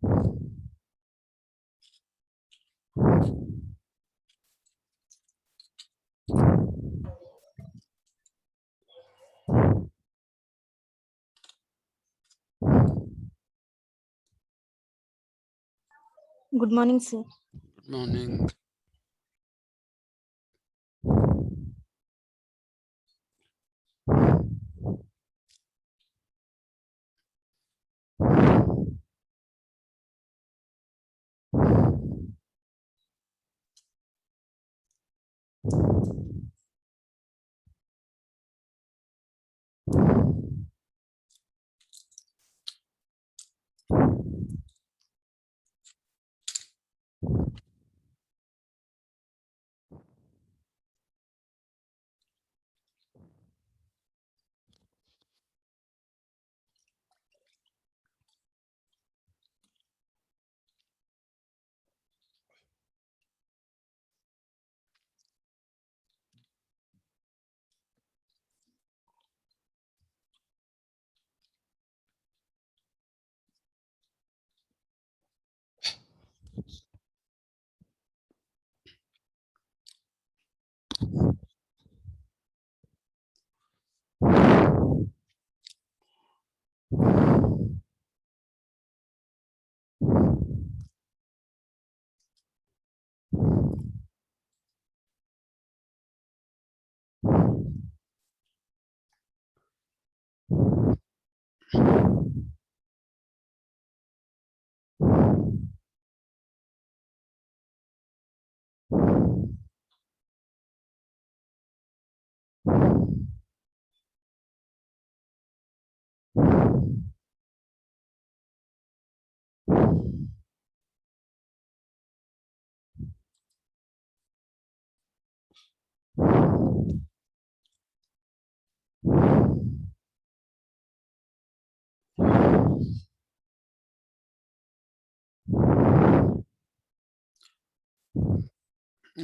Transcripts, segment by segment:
Good morning, sir. Good morning.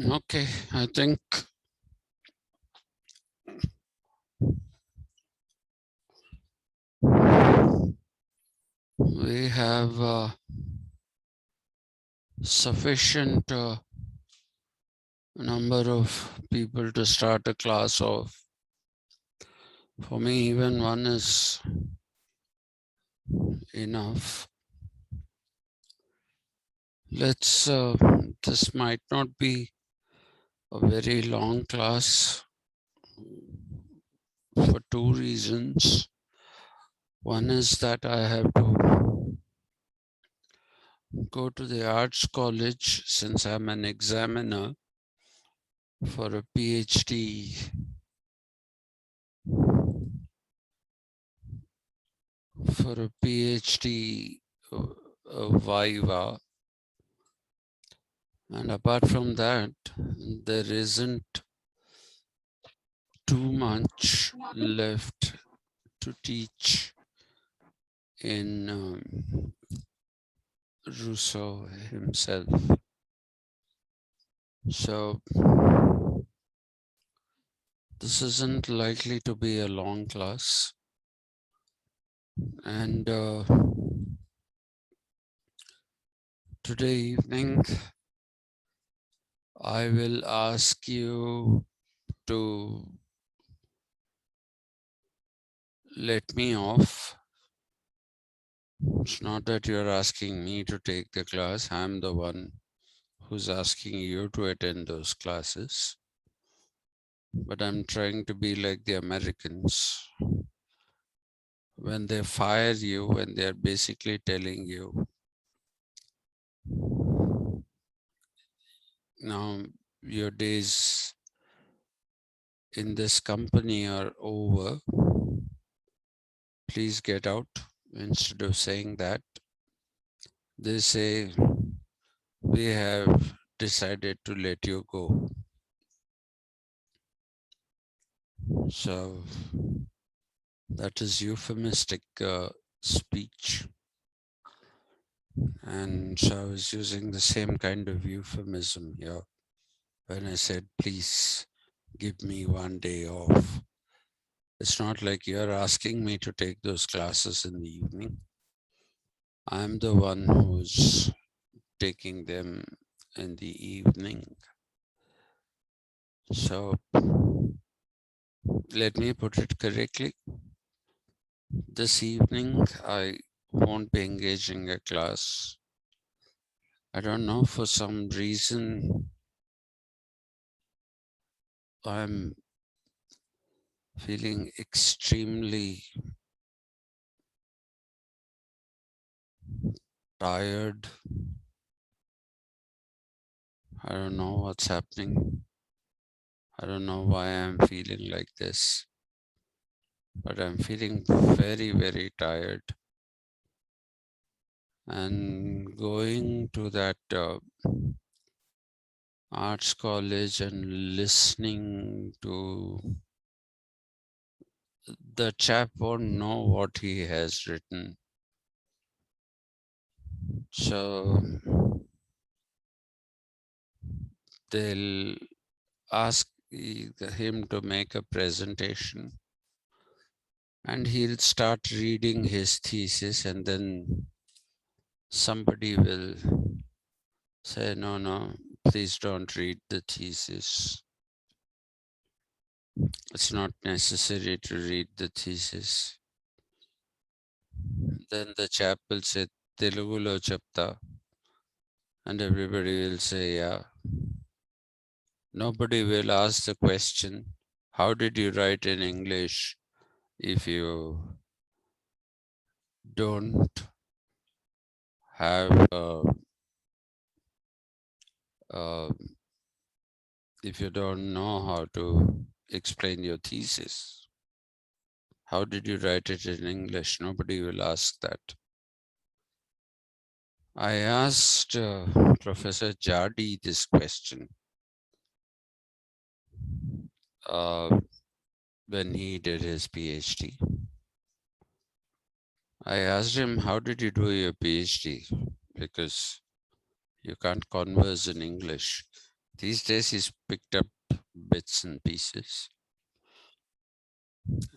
Okay, I think we have sufficient number of people to start a class of. For me, even one is enough. This might not be a very long class for two reasons. One is that I have to go to the arts college since I'm an examiner for a PhD Viva. And apart from that, there isn't too much left to teach in Rousseau himself. So this isn't likely to be a long class. And today evening, I will ask you to let me off. It's not that you're asking me to take the class. I'm the one who's asking you to attend those classes. But I'm trying to be like the Americans. When they fire you, when they're basically telling you, now your days in this company are over, please get out. Instead of saying that, they say, we have decided to let you go. So that is euphemistic speech. And so I was using the same kind of euphemism here when I said, please give me one day off. It's not like you're asking me to take those classes in the evening. I'm the one who's taking them in the evening. So let me put it correctly. This evening, I won't be engaging a class. I don't know, for some reason, I'm feeling extremely tired. I don't know what's happening. I don't know why I'm feeling like this, but I'm feeling very, very tired. And going to that arts college and listening to the chap won't know what he has written. So they'll ask him to make a presentation and he'll start reading his thesis, and then somebody will say, no, no, please don't read the thesis. It's not necessary to read the thesis. Then the chap will say, Telugulo chapta, and everybody will say, yeah. Nobody will ask the question, how did you write in English if you don't have, uh, if you don't know how to explain your thesis? How did you write it in English? Nobody will ask that. I asked Professor Jardi this question uh, when he did his PhD. I asked him, how did you do your PhD? Because you can't converse in English. These days he's picked up bits and pieces.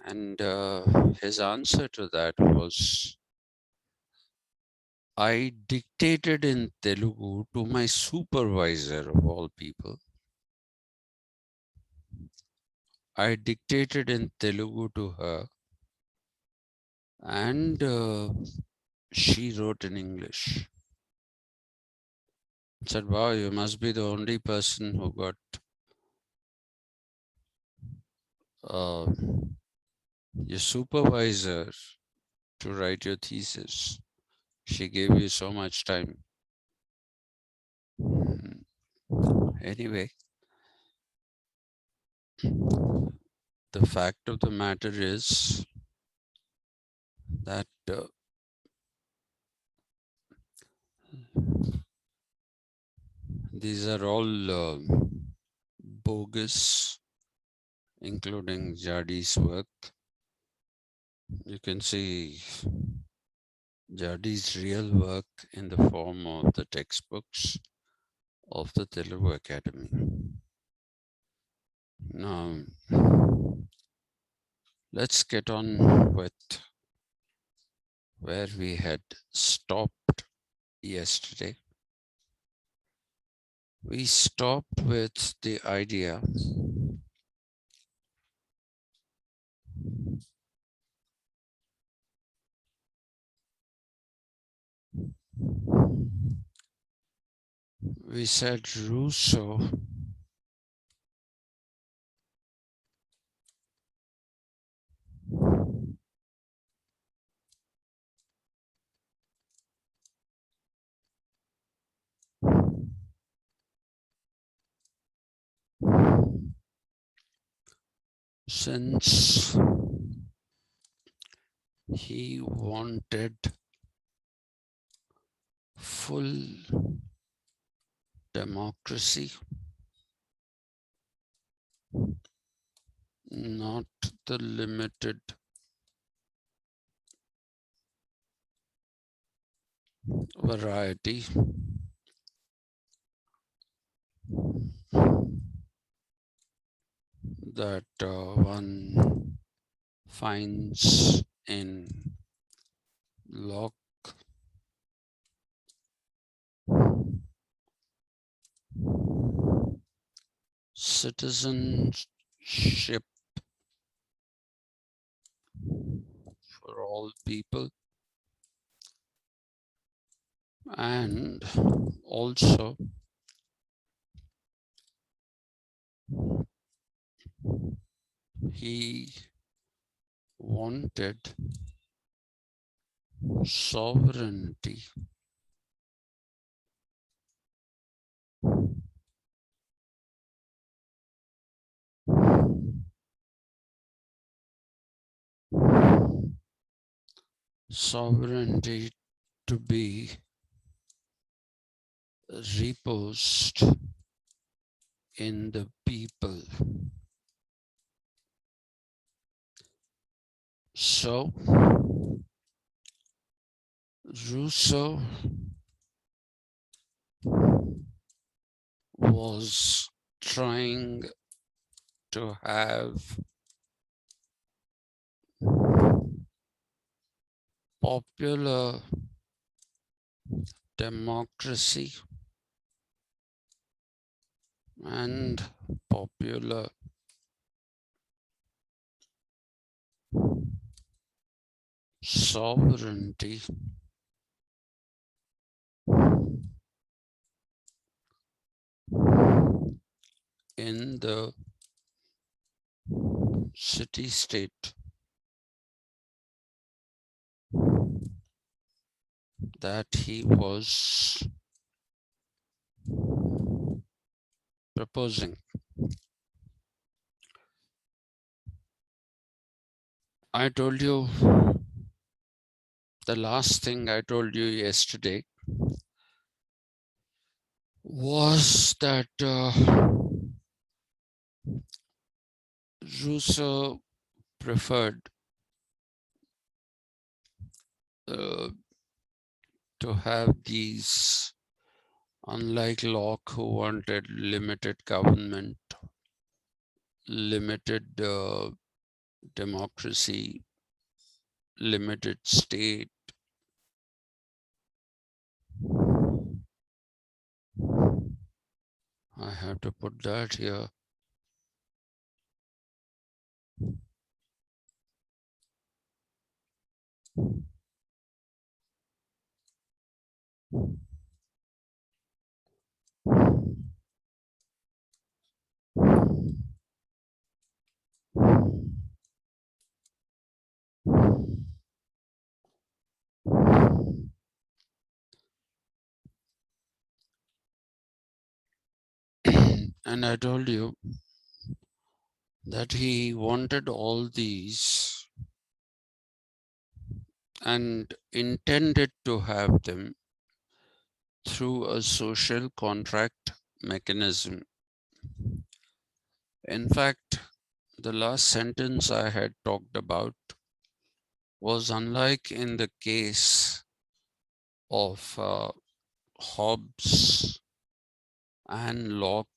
And his answer to that was, I dictated in Telugu to my supervisor of all people. I dictated in Telugu to her, and she wrote in English. I said, wow, you must be the only person who got your supervisor to write your thesis. She gave you so much time. Anyway, the fact of the matter is that these are all bogus, including Jardi's work. You can see Jardi's real work in the form of the textbooks of the Telugu Academy. Now, let's get on with where we had stopped yesterday. We stopped with the idea we said Rousseau since he wanted full democracy, not the limited variety that one finds in Locke citizenship for all people, and also he wanted sovereignty sovereignty to be reposed in the people. So Rousseau was trying to have popular democracy and popular sovereignty in the city-state that he was proposing. I told you, the last thing I told you yesterday was that Rousseau preferred uh, to have these, unlike Locke, who wanted limited government, limited democracy, limited state. I have to put that here. And I told you that he wanted all these and intended to have them through a social contract mechanism. In fact, the last sentence I had talked about was, unlike in the case of Hobbes and Locke,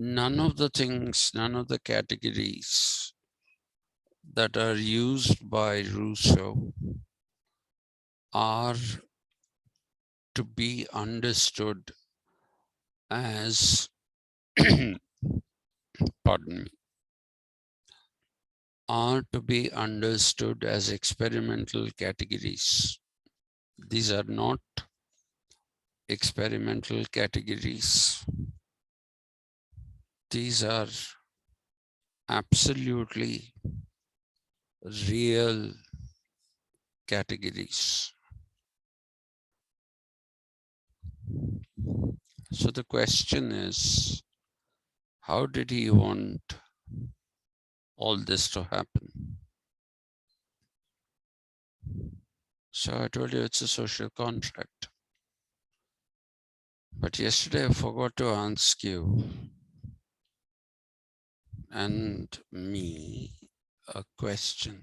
none of the things, none of the categories that are used by Rousseau are to be understood as pardon me, are to be understood as experimental categories. These are not experimental categories. These are absolutely real categories. So the question is, how did he want all this to happen? So I told you it's a social contract. But yesterday I forgot to ask you and me a question.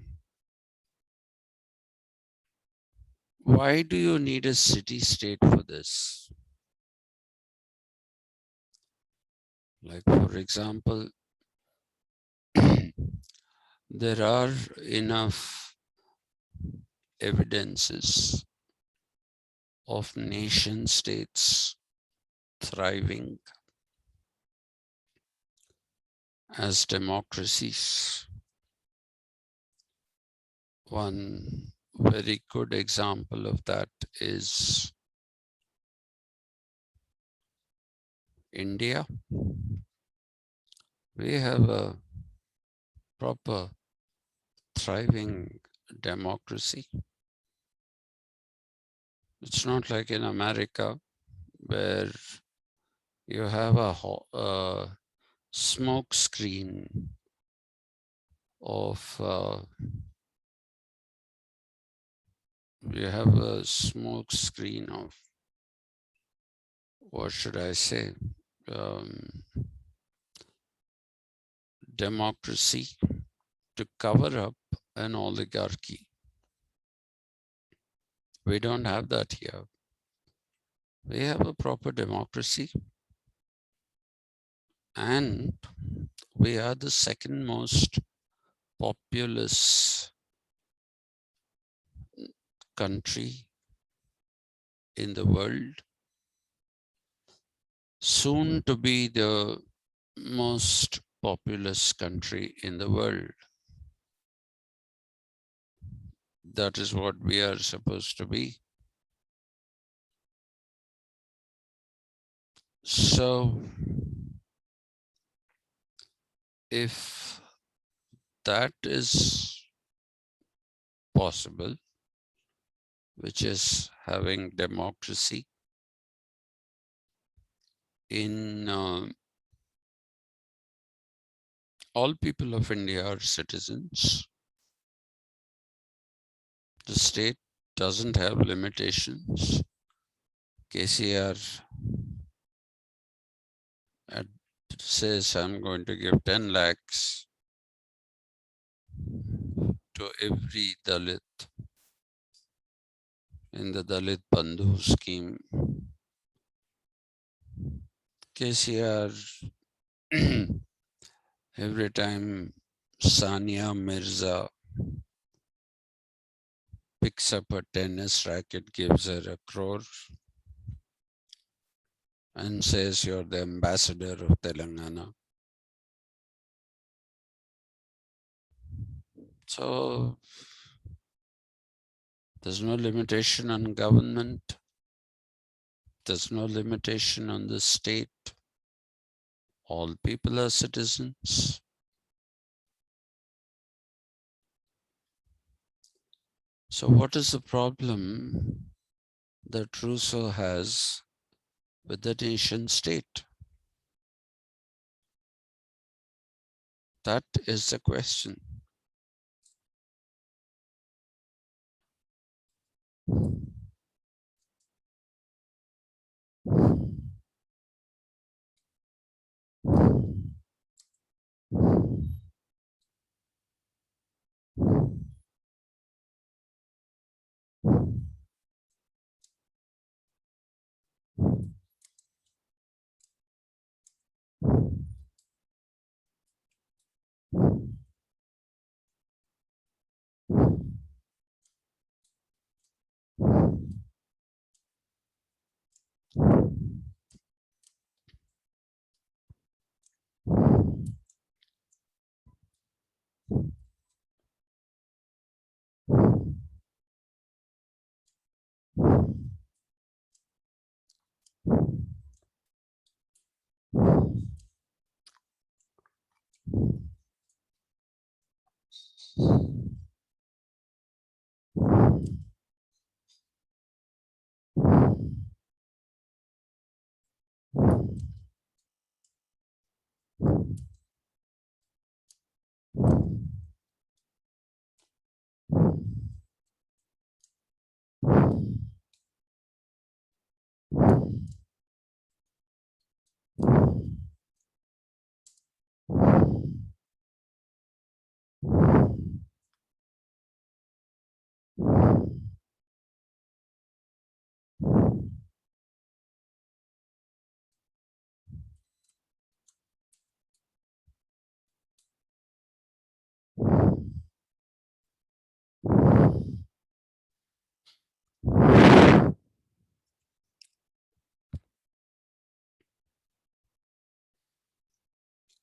Why do you need a city-state for this? Like, for example, there are enough evidences of nation states thriving as democracies. One very good example of that is India. We have a proper, thriving democracy. It's not like in America where you have a smoke screen of what should I say, um, democracy to cover up an oligarchy. We don't have that here. We have a proper democracy, and we are the second most populous country in the world, soon to be the most populous country in the world. That is what we are supposed to be. So, if that is possible, which is having democracy in all people of India are citizens. The state doesn't have limitations. KCR says, I'm going to give 10 lakhs to every Dalit in the Dalit Bandhu scheme. KCR, every time Sania Mirza picks up a tennis racket, gives her 1 crore and says, you're the ambassador of Telangana. So there's no limitation on government. There's no limitation on the state. All people are citizens. So what is the problem that Rousseau has with the nation state? That is the question.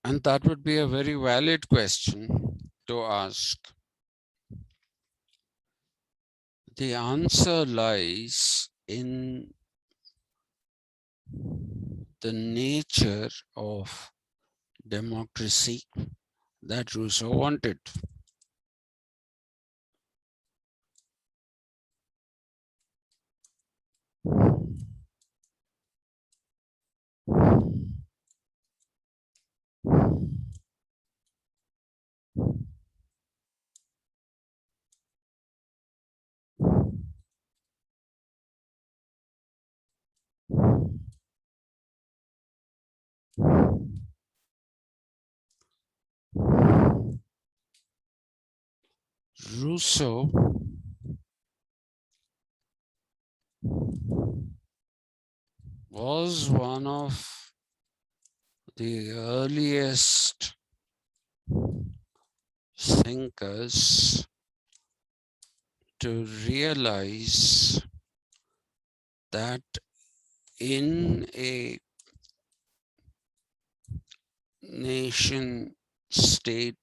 And that would be a very valid question to ask. The answer lies in the nature of democracy that Rousseau wanted. Rousseau was one of the earliest thinkers to realize that in a nation state,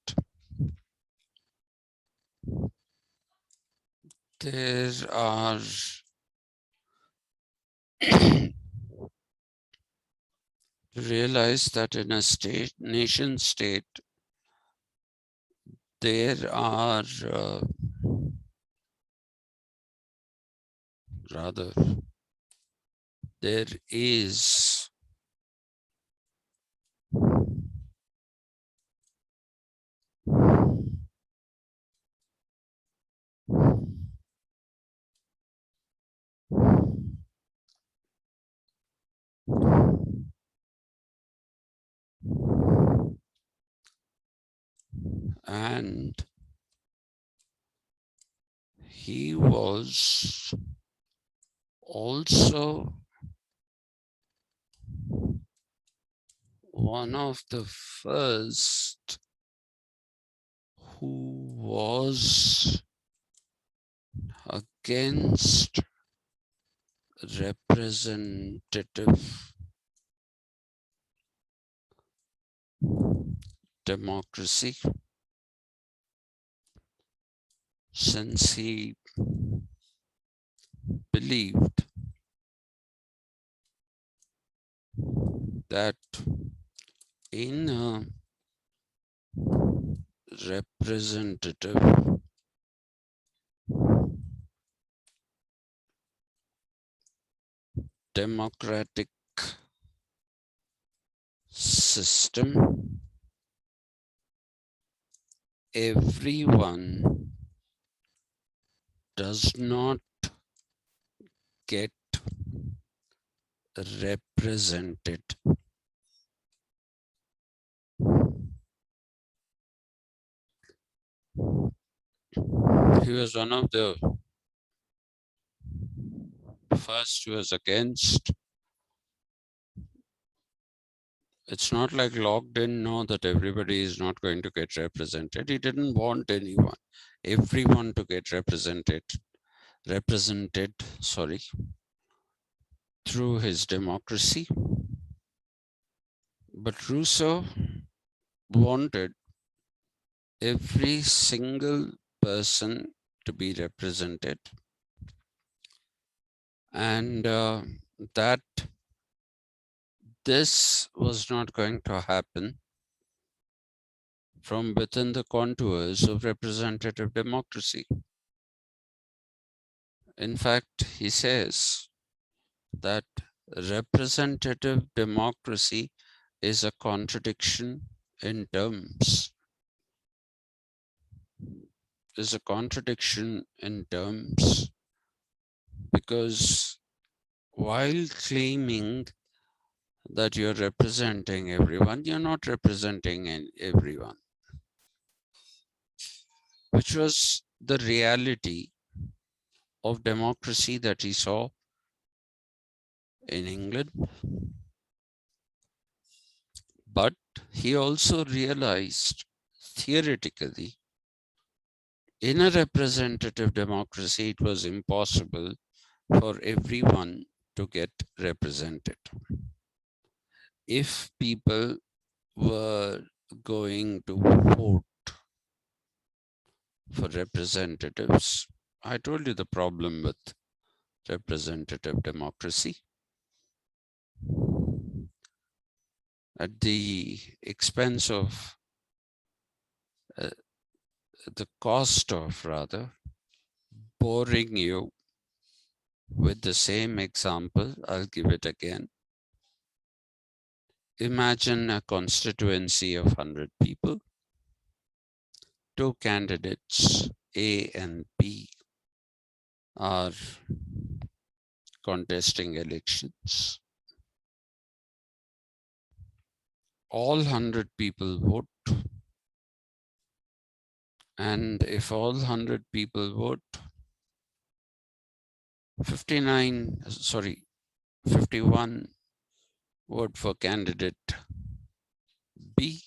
there are realize that in a nation state, there are rather there is and he was also one of the first who was against representative democracy, since he believed that in a representative democratic system, everyone does not get represented. He was one of the first who was against. It's not like Locke didn't know that everybody is not going to get represented. He didn't want everyone to get represented, through his democracy. But Rousseau wanted every single person to be represented, and that this was not going to happen from within the contours of representative democracy. In fact, he says that representative democracy is a contradiction in terms. Is a contradiction in terms because while claiming that you're representing everyone, you're not representing everyone, which was the reality of democracy that he saw in England. But he also realized theoretically, in a representative democracy, it was impossible for everyone to get represented. If people were going to vote for representatives. I told you the problem with representative democracy. At the expense of the cost of rather boring you with the same example, I'll give it again. Imagine a constituency of 100 people, two candidates, A and B, are contesting elections. All 100 people vote, and if all 100 people vote, 51 vote for candidate B,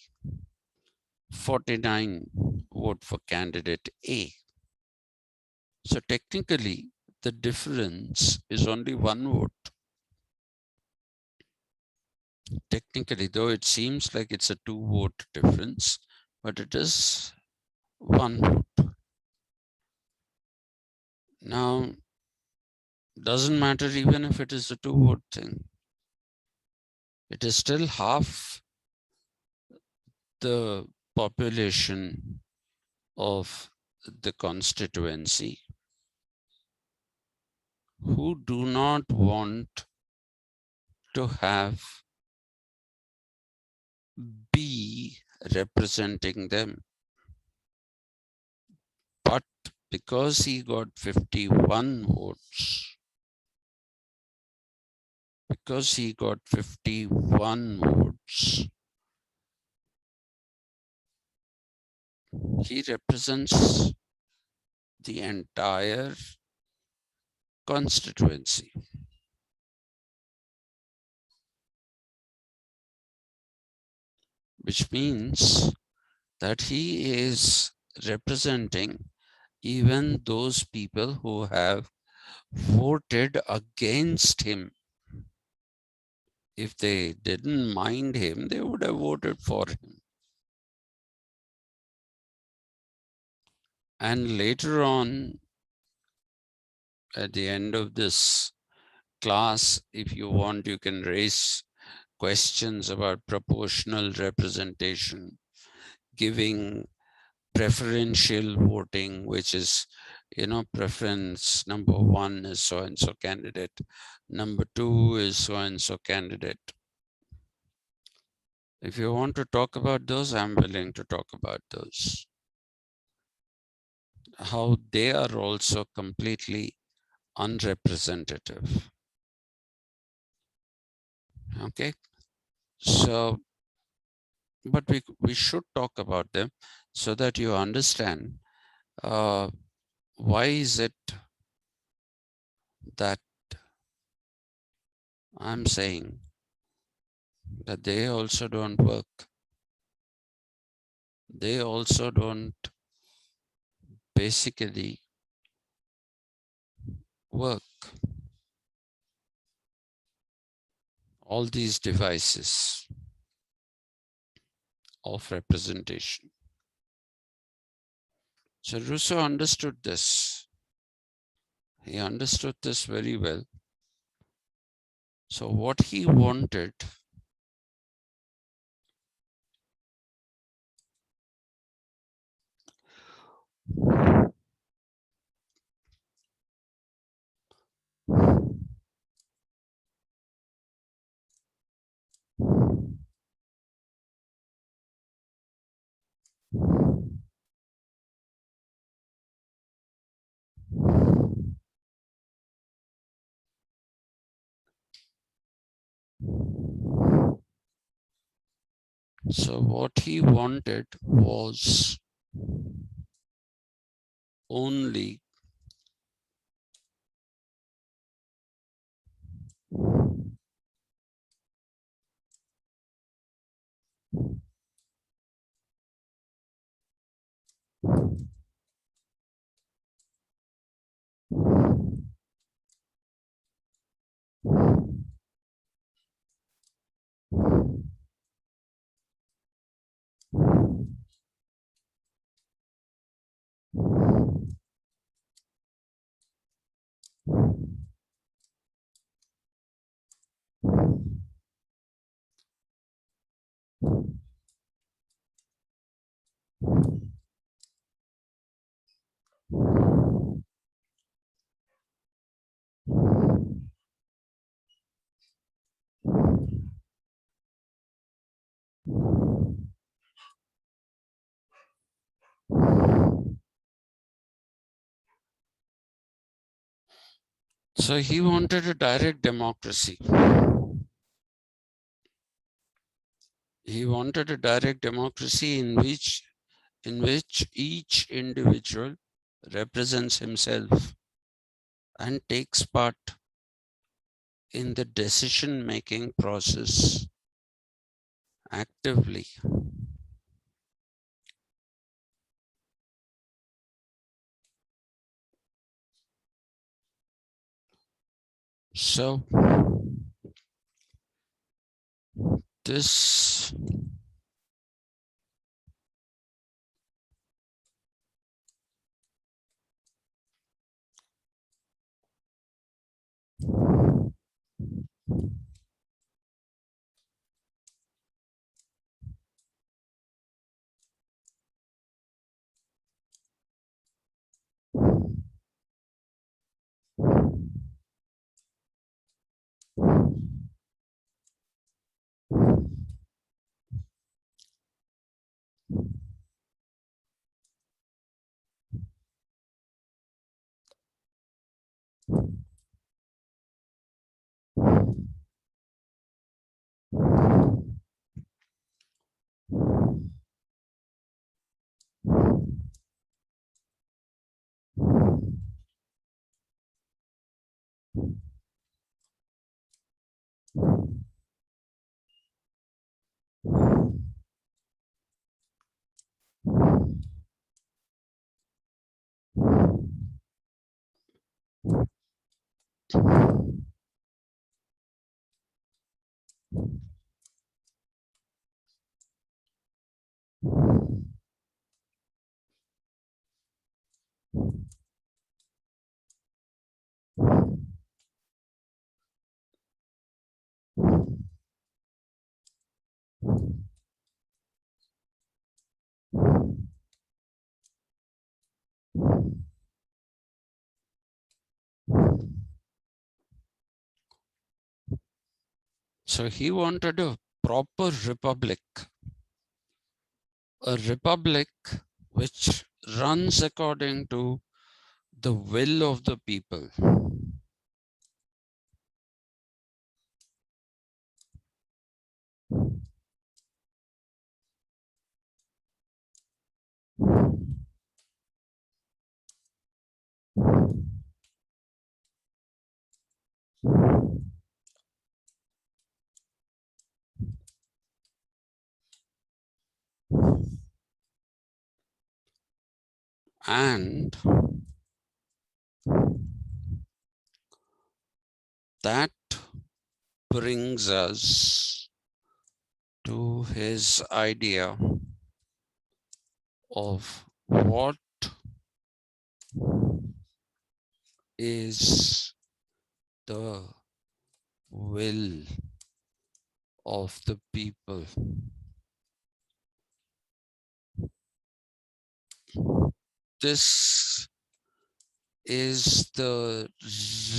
49 vote for candidate A. So technically, the difference is only one vote. Technically, though it seems like it's a 2-vote difference, but it is one vote. Now, doesn't matter even if it is a 2-vote thing. It is still half the population of the constituency who do not want to have B representing them. But because he got 51 votes, he represents the entire constituency. Which means that he is representing even those people who have voted against him. If they didn't mind him, they would have voted for him. And later on, at the end of this class, if you want, you can raise questions about proportional representation, giving preferential voting, which is, preference number 1 is so and so candidate, number 2 is so and so candidate. If you want to talk about those, I'm willing to talk about those. How they are also completely unrepresentative. Okay, so, but we should talk about them so that you understand why is it that I'm saying that they also don't work. They also don't basically work. All these devices of representation. So Rousseau understood this. He understood this very well. So what he wanted was only So he wanted a direct democracy. He wanted a direct democracy in which each individual represents himself and takes part in the decision-making process actively. So this so he wanted a proper republic, a republic which runs according to the will of the people. And that brings us to his idea of what is the will of the people. This is the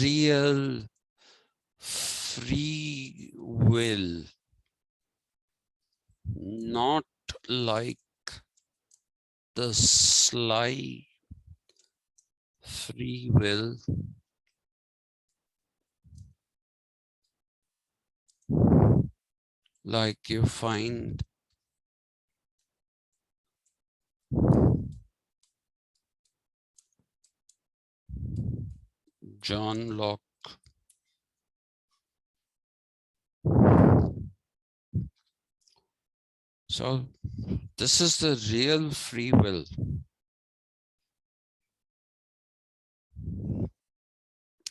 real free will, not like the sly free will like you find John Locke. So this is the real free will.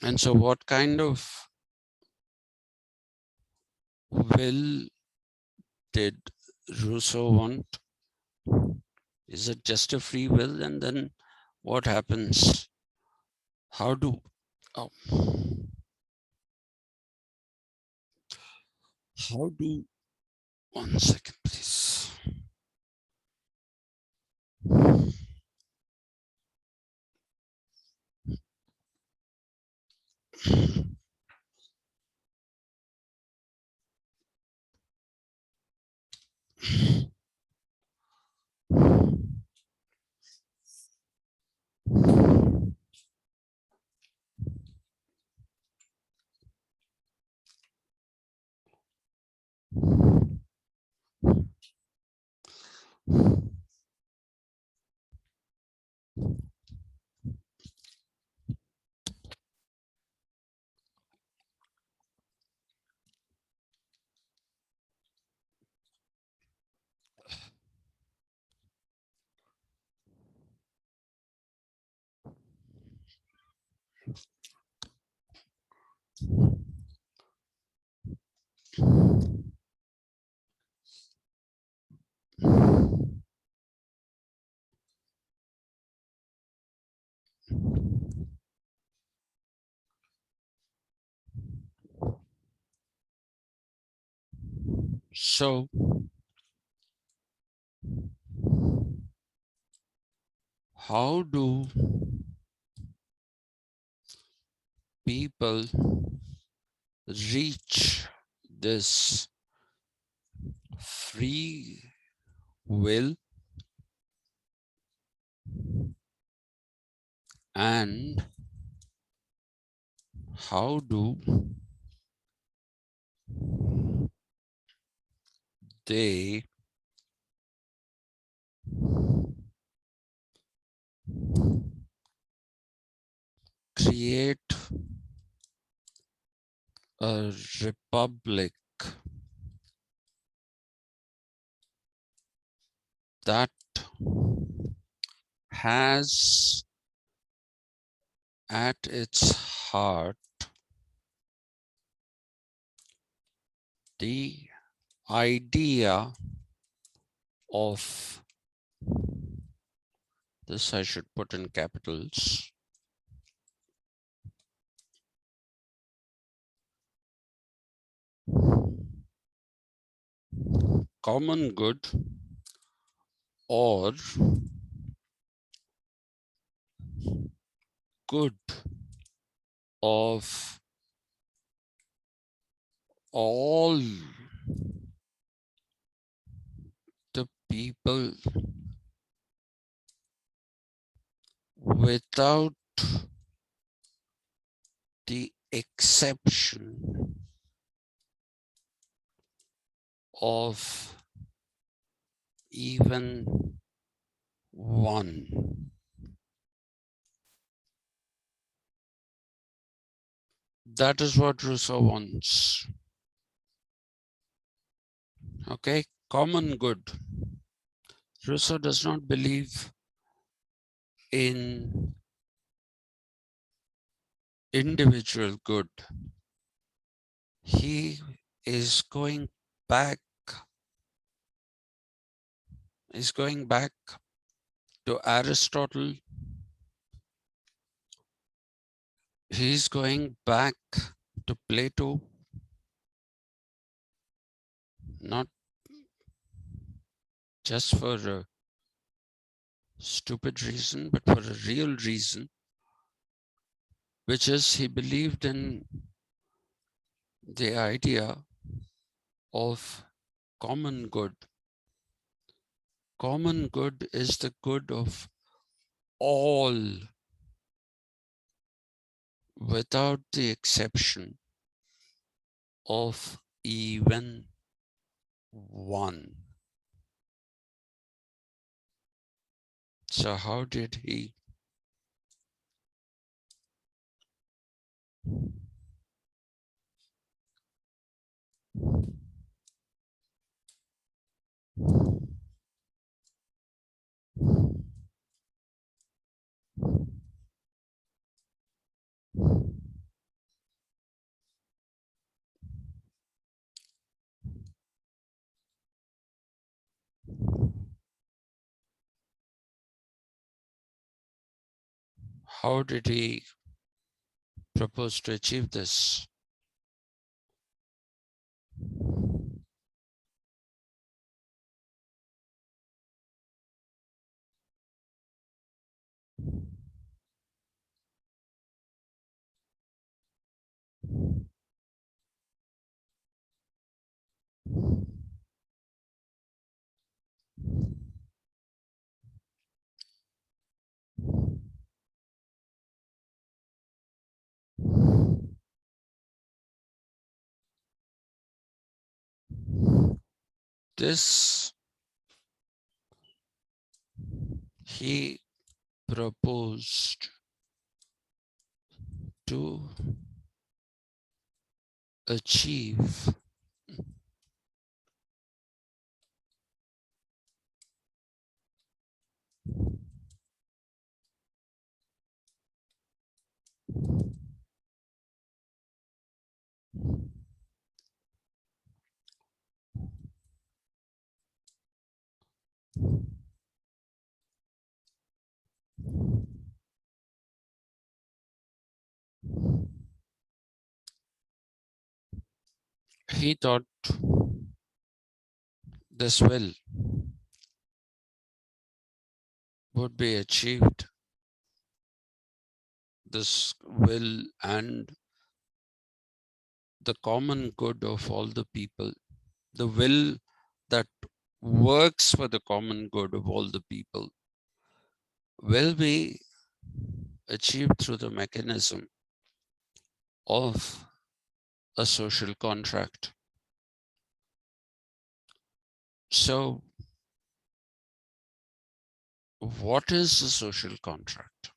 And so what kind of will did Rousseau want? Is it just a free will? And then what happens? How do, oh, how do, one second, please. So, how do people reach this free will, and how do they create a republic that has at its heart the idea of, this I should put in capitals, common good, or good of all the people without the exception of even one. That is what Rousseau wants. Okay, common good. Rousseau does not believe in individual good. He is going back, to Aristotle. He's going back to Plato, not just for a stupid reason, but for a real reason, which is he believed in the idea of common good. Common good is the good of all without the exception of even one. So how did he propose to achieve this? this he proposed to achieve he thought this will would be achieved, this will and the common good of all the people, the will that works for the common good of all the people will be achieved through the mechanism of a social contract. So, what is a social contract?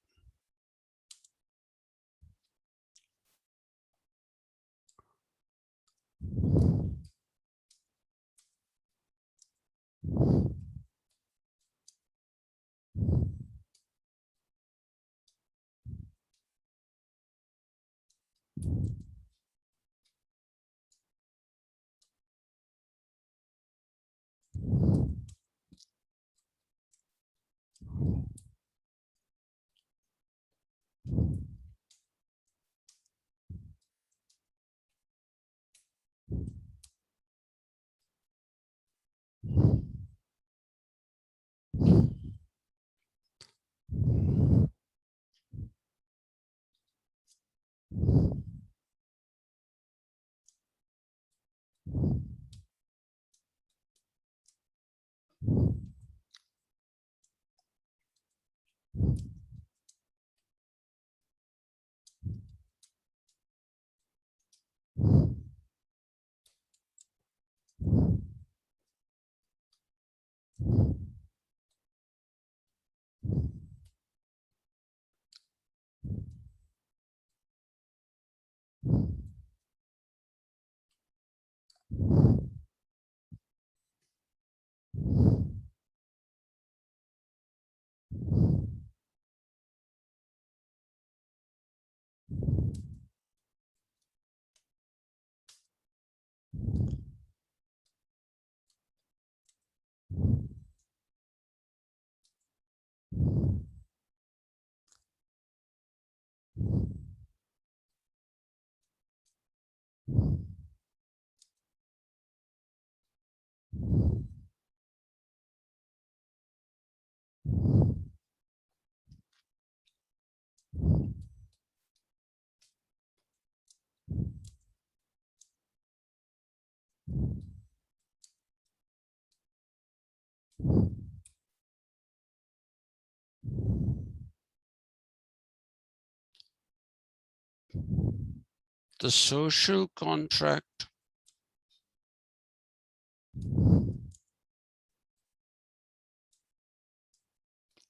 The social contract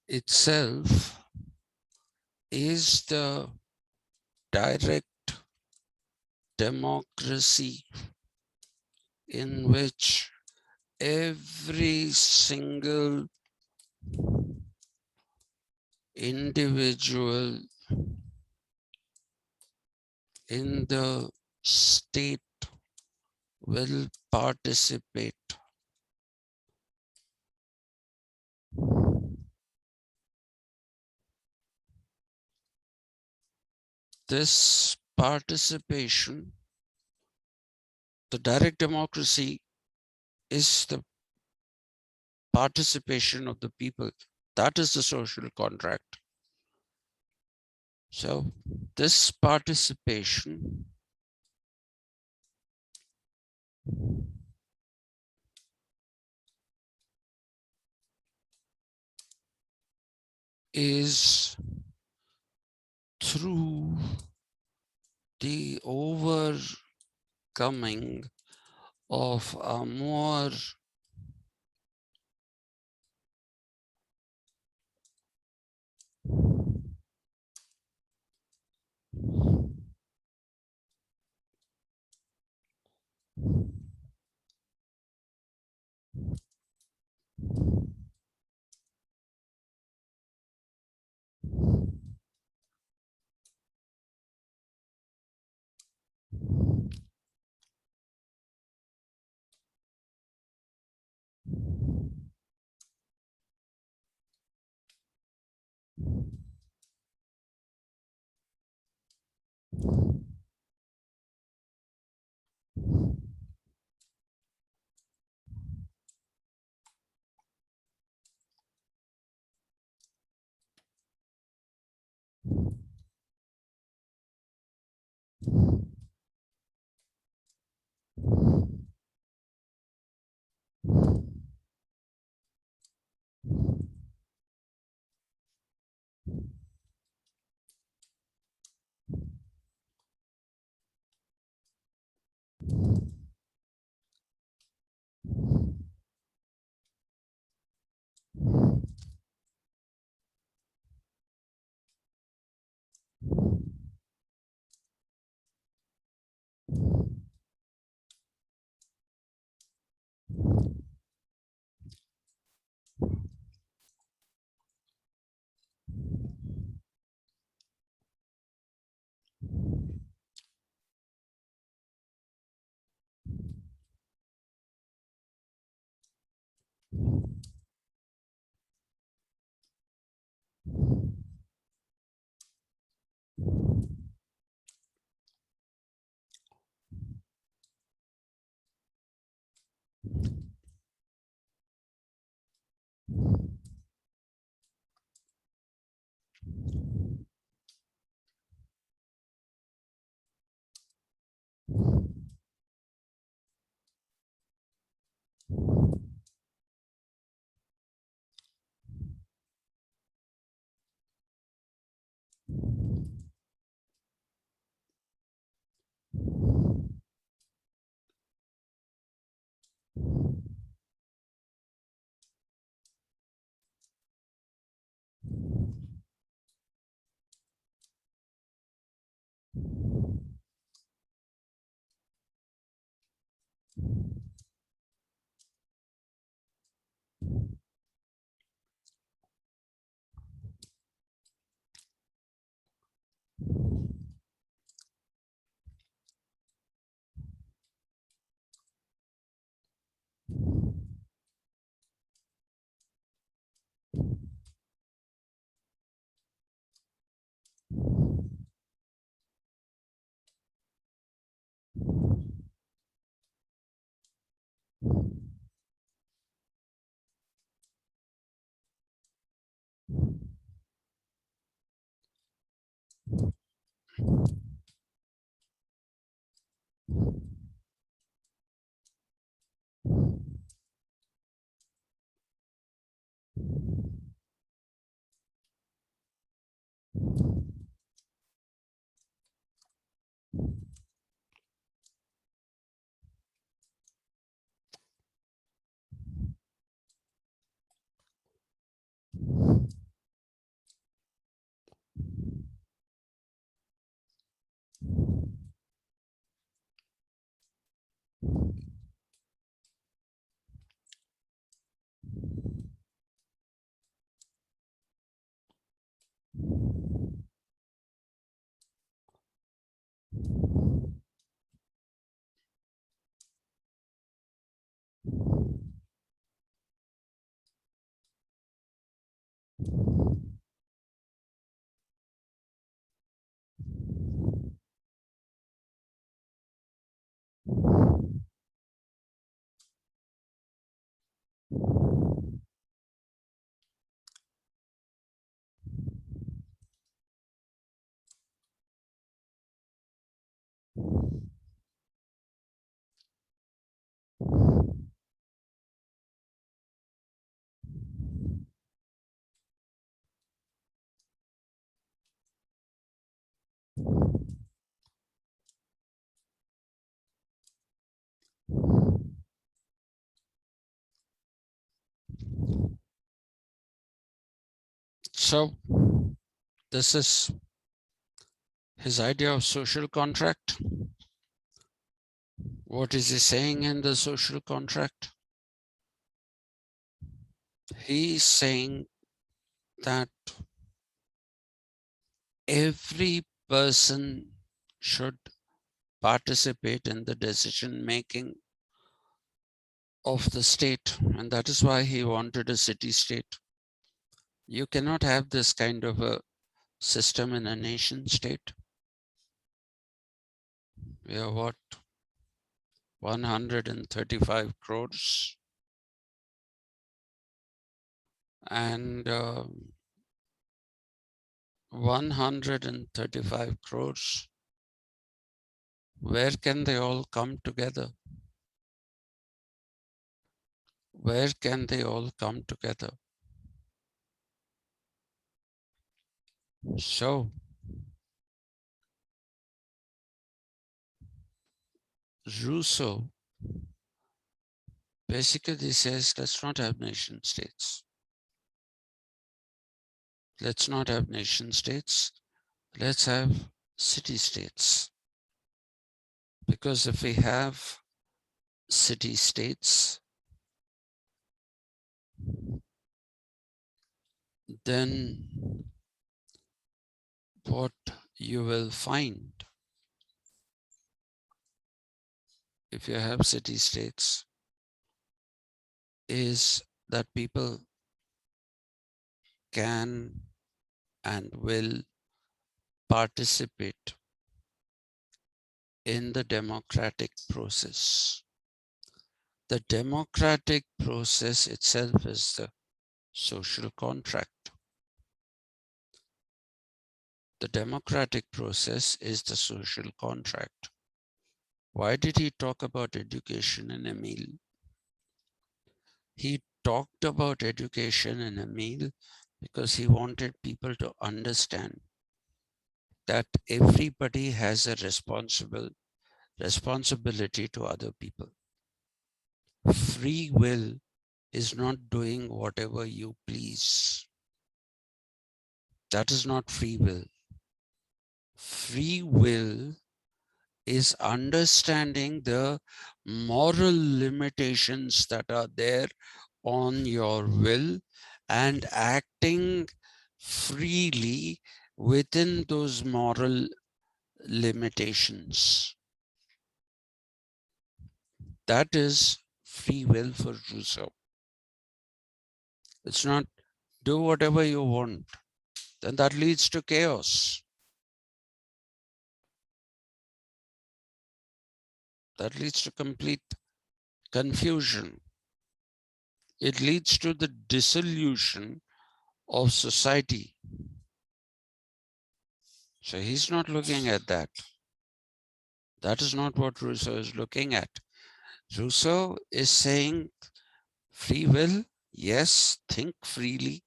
itself is the direct democracy in which every single individual in the state will participate. This participation, the direct democracy, is the participation of the people. That is the social contract. So this participation is through the overcoming of a more So this is his idea of social contract. What is he saying in the social contract? He's saying that every person should participate in the decision making of the state, and that is why he wanted a city state. You cannot have this kind of a system in a nation state. We are what, 135 crores, and 135 crores, where can they all come together? Where can they all come together? So Rousseau basically says, let's not have nation states. Let's not have nation states. Let's have city states. Because if we have city states, then what you will find, if you have city states, is that people can and will participate in the democratic process. The democratic process itself is the social contract. The democratic process is the social contract. Why did he talk about education in Emile? He talked about education in Emile because he wanted people to understand that everybody has a responsibility to other people. Free will is not doing whatever you please. That is not free will. Free will is understanding the moral limitations that are there on your will and acting freely within those moral limitations. That is free will for Rousseau. It's not do whatever you want, then that leads to chaos. That leads to complete confusion. It leads to the dissolution of society. So he's not looking at that. That is not what Rousseau is looking at. Rousseau is saying free will, yes, think freely,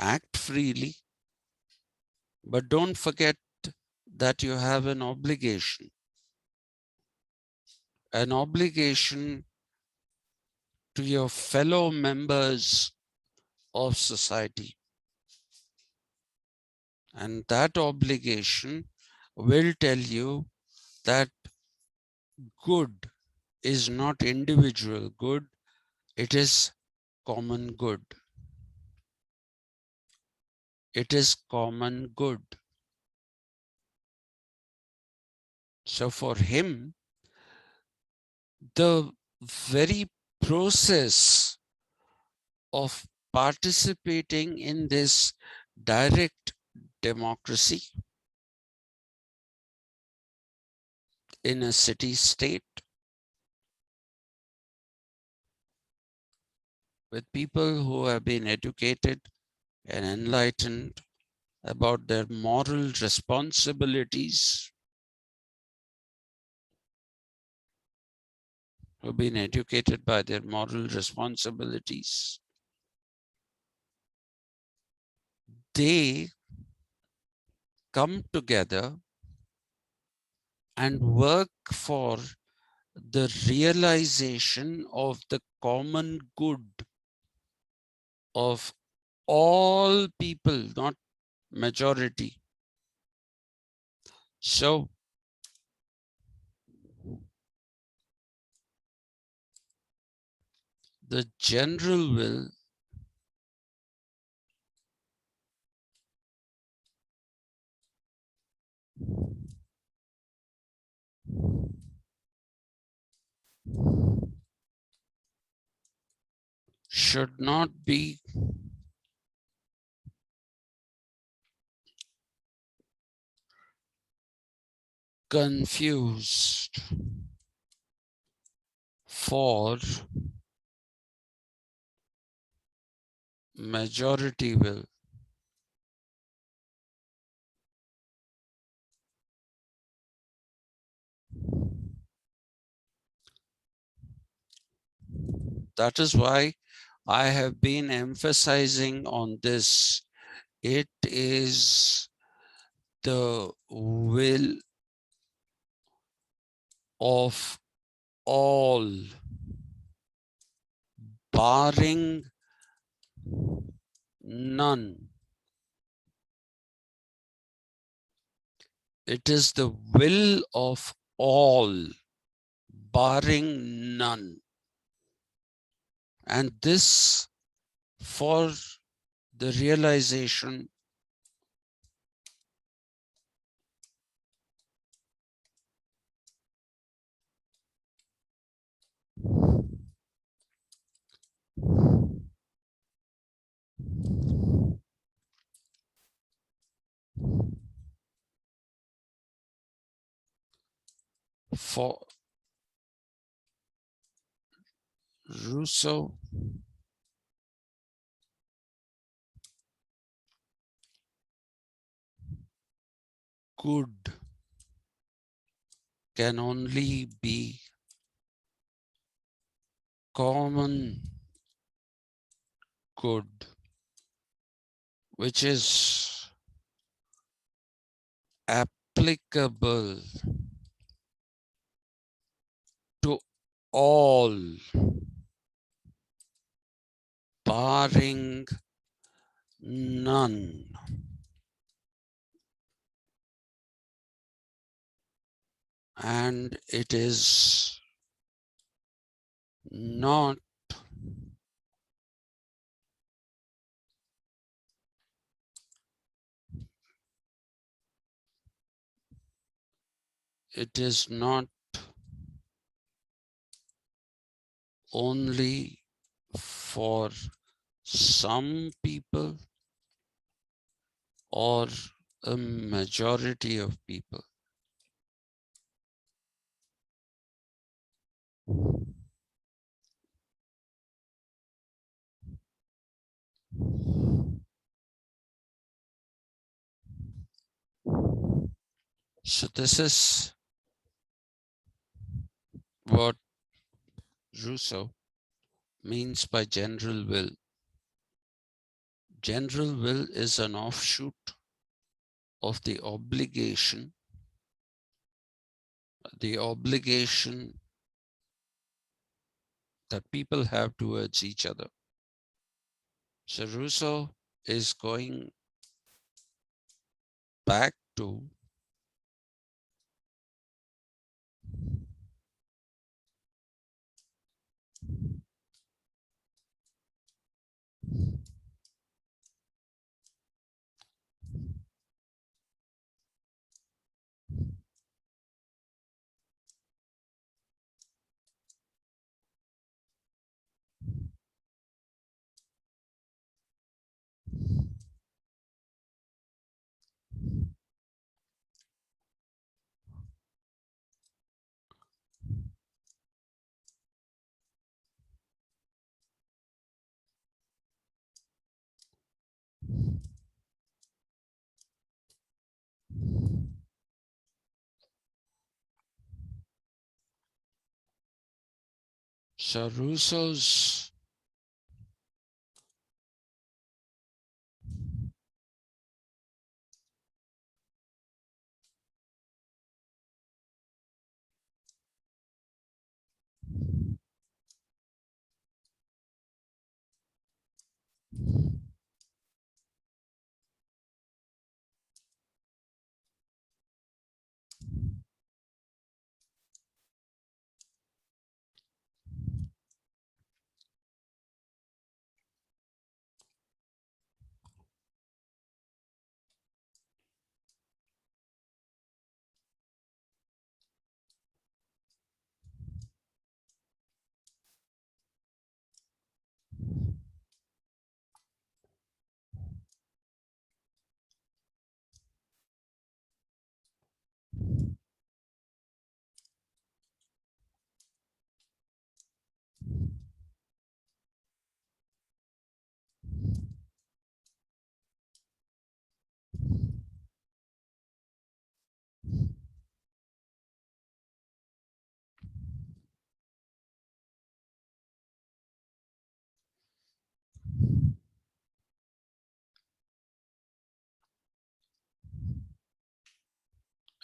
act freely, but don't forget that you have an obligation to your fellow members of society. And that obligation will tell you that good is not individual good, it is common good. It is common good. So for him, the very process of participating in this direct democracy in a city state with people who have been educated and enlightened about their moral responsibilities, who've been educated by their moral responsibilities, they come together and work for the realization of the common good of all people, not majority. So The general will should not be confused for majority will. That is why I have been emphasizing on this. It is the will of all, barring none. It is the will of all, barring none. And this for the realization for Rousseau good can only be common good, which is applicable to all, barring none. And it is not it is not only for some people or a majority of people. So this is what Rousseau means by general will. General will is an offshoot of the obligation that people have towards each other. So Rousseau is going back to so Rousseau's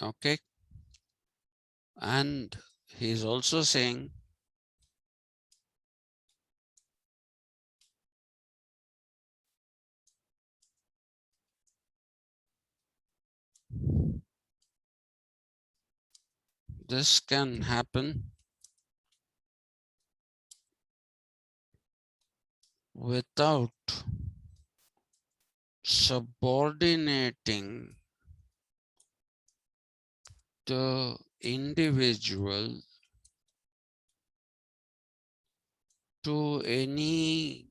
Okay. And he's also saying this can happen without subordinating the individual to any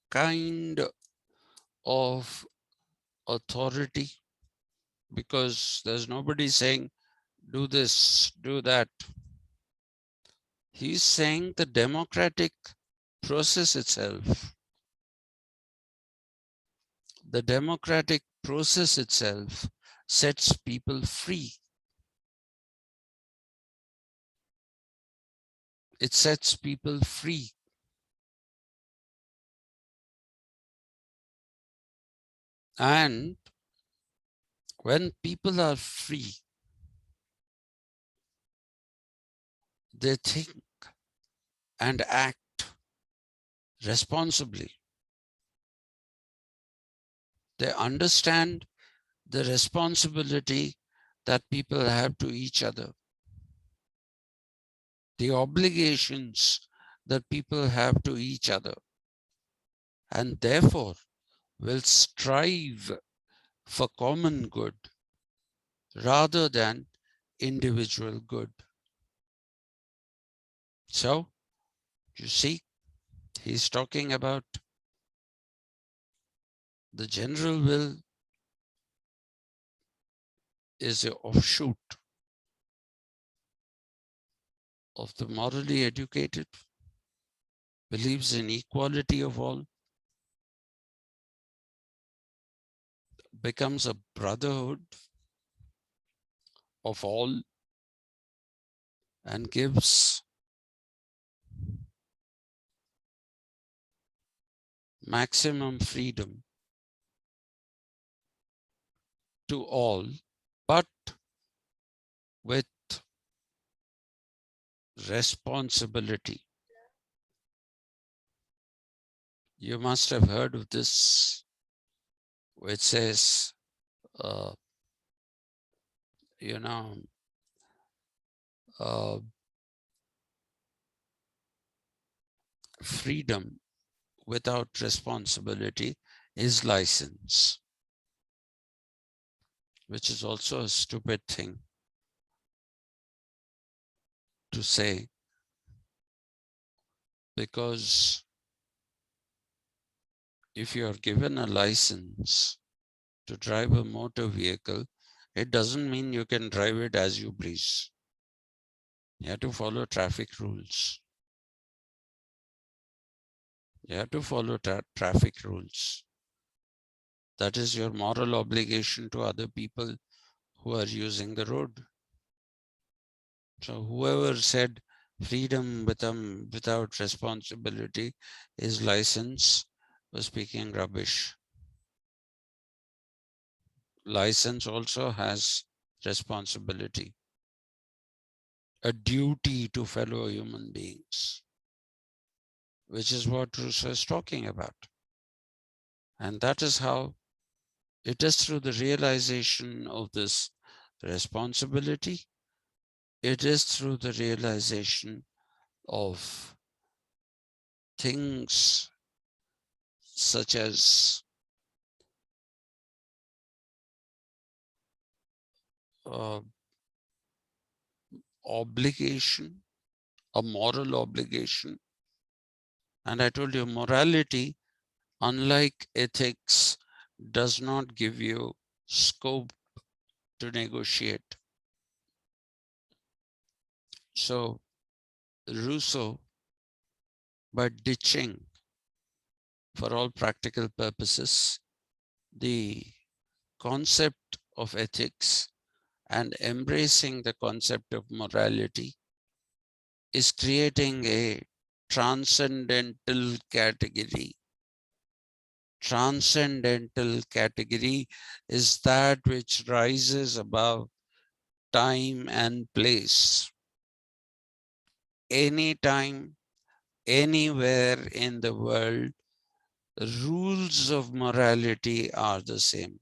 kind of authority, because there's nobody saying do this, do that. He's saying the democratic process itself, the democratic process itself sets people free. It sets people free. And when people are free, they think and act responsibly. They understand the responsibility that people have to each other, the obligations that people have to each other, and therefore will strive for common good rather than individual good. So, you see, he's talking about the general will is an offshoot of the morally educated, believes in equality of all, becomes a brotherhood of all, and gives maximum freedom to all, but with responsibility. You must have heard of this, which says, uh, you know, uh, freedom without responsibility is license, which is also a stupid thing to say, because if you are given a license to drive a motor vehicle, it doesn't mean you can drive it as you please. You have to follow traffic rules. You have to follow traffic rules. That is your moral obligation to other people who are using the road. So whoever said freedom without responsibility is license was speaking rubbish. License also has responsibility, a duty to fellow human beings, which is what Rousseau is talking about. And that is how it is, through the realization of this responsibility, it is through the realization of things such as uh, obligation, a moral obligation. And I told you, morality, unlike ethics, does not give you scope to negotiate. So Rousseau, by ditching, for all practical purposes, the concept of ethics and embracing the concept of morality, is creating a transcendental category. Transcendental category is that which rises above time and place. Anytime, anywhere in the world, rules of morality are the same.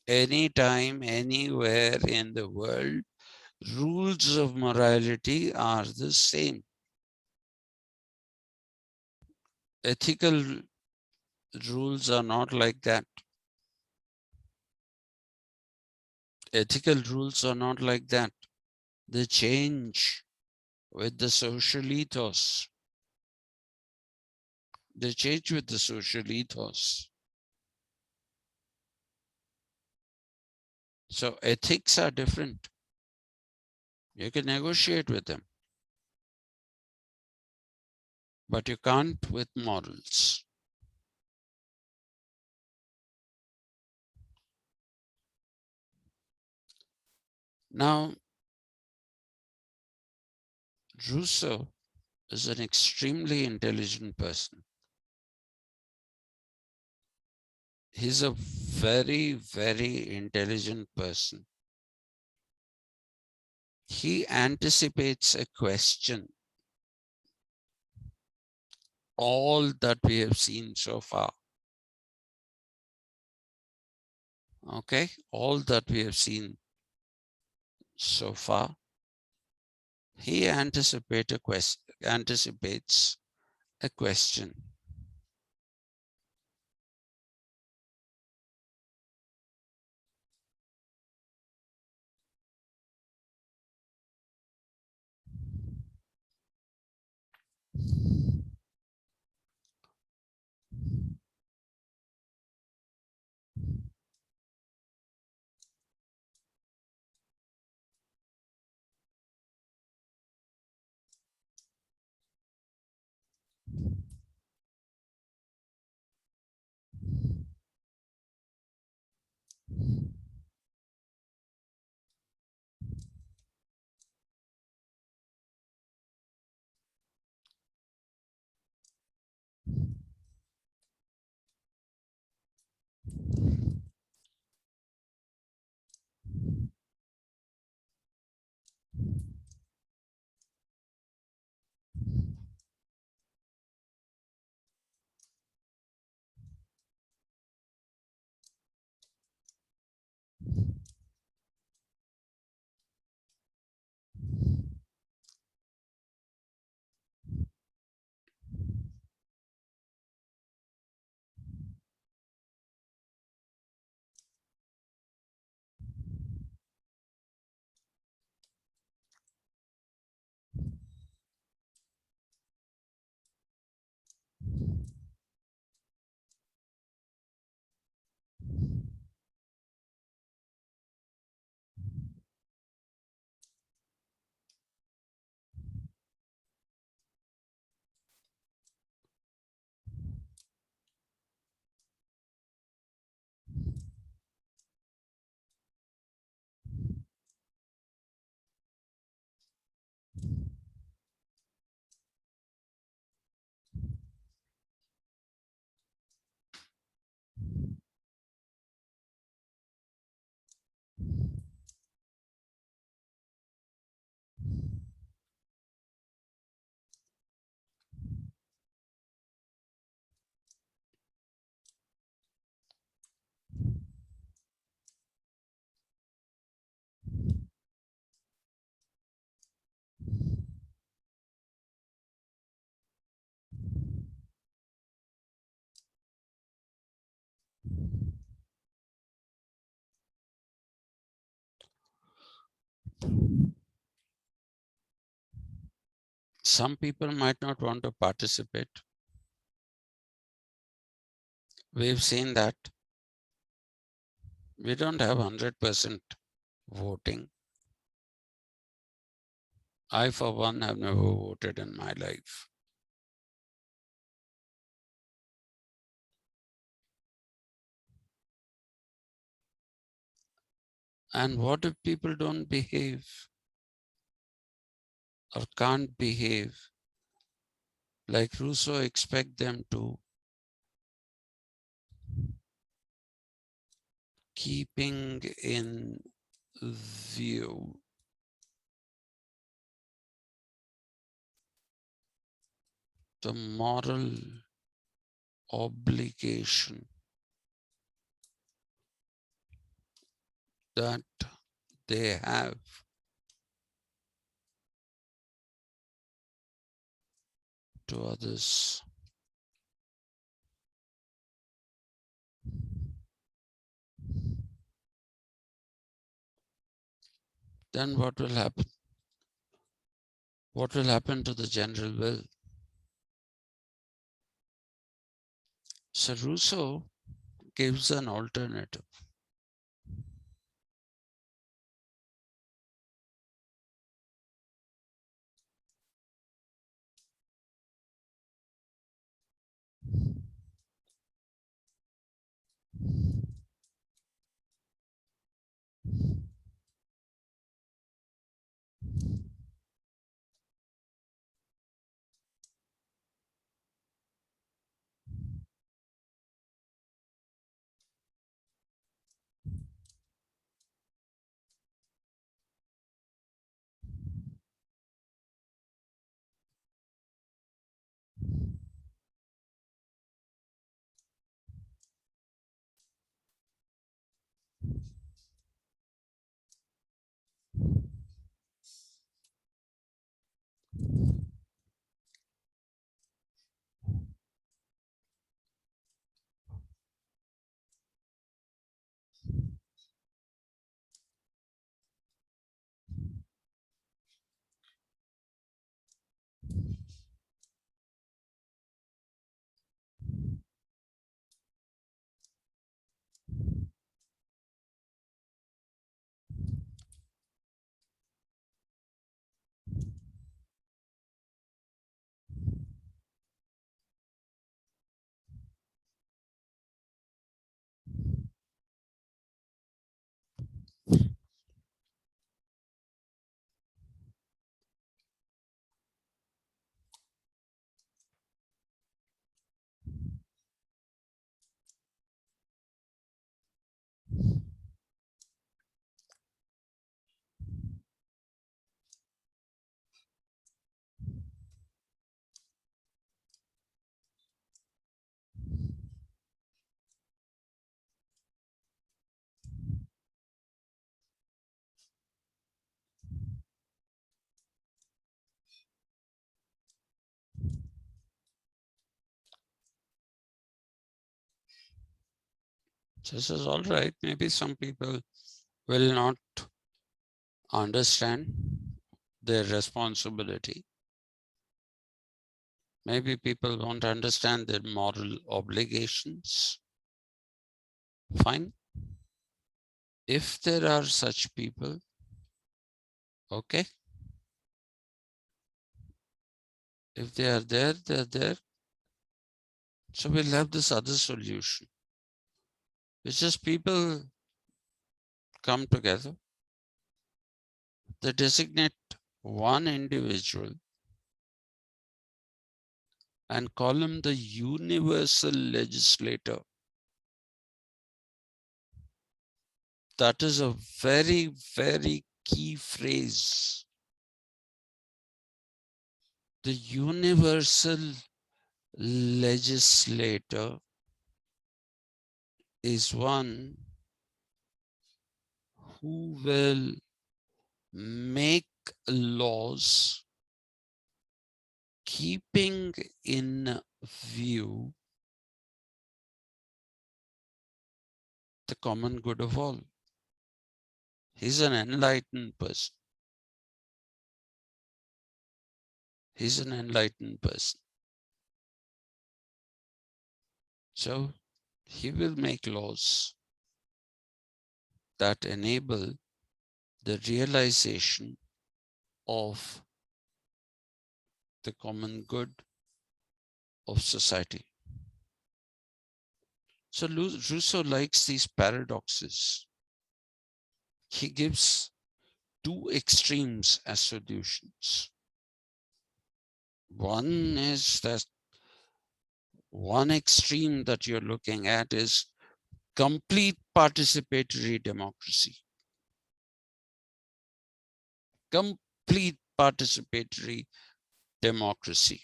Anytime, anywhere in the world, rules of morality are the same. Ethical rules are not like that. Ethical rules are not like that. They change with the social ethos. They change with the social ethos. So ethics are different. You can negotiate with them, but you can't with morals. Now, Rousseau is an extremely intelligent person. He's a very, very intelligent person. He anticipates a question, all that we have seen so far. Okay, all that we have seen so far, he anticipates a question. Some people might not want to participate. We've seen that. We don't have 100% voting. I, for one, have never voted in my life. And what if people don't behave or can't behave like Rousseau expect them to? keeping in view the moral obligation that they have to others. Then what will happen? What will happen to the general will? So Rousseau gives an alternative. This is all right. Maybe some people will not understand their responsibility. Maybe people won't understand their moral obligations. Fine. If there are such people, okay. If they are there, they're there. So we'll have this other solution. It's just people come together. They designate one individual and call him the Universal Legislator. That is a very, very key phrase. The Universal Legislator is one who will make laws keeping in view the common good of all. He's an enlightened person. He's an enlightened person. So he will make laws that enable the realization of the common good of society. So Rousseau likes these paradoxes. He gives two extremes as solutions. One is that one extreme that you're looking at is complete participatory democracy. Complete participatory democracy,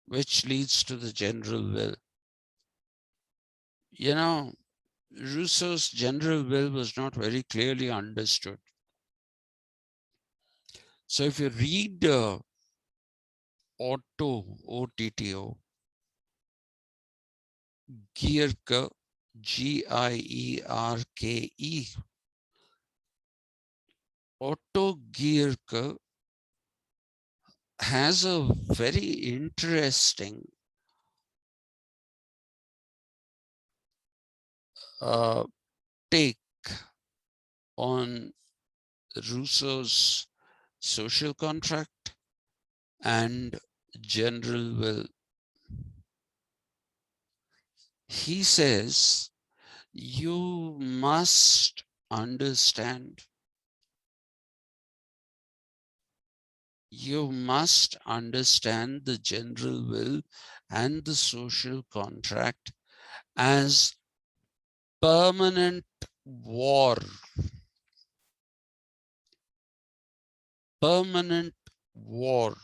which leads to the general will. You know, Rousseau's general will was not very clearly understood. So if you read Otto, Gierke, Gierke, Otto Gierke has a very interesting take on Rousseau's social contract and general will. He says, you must understand the general will and the social contract as permanent war. Permanent war.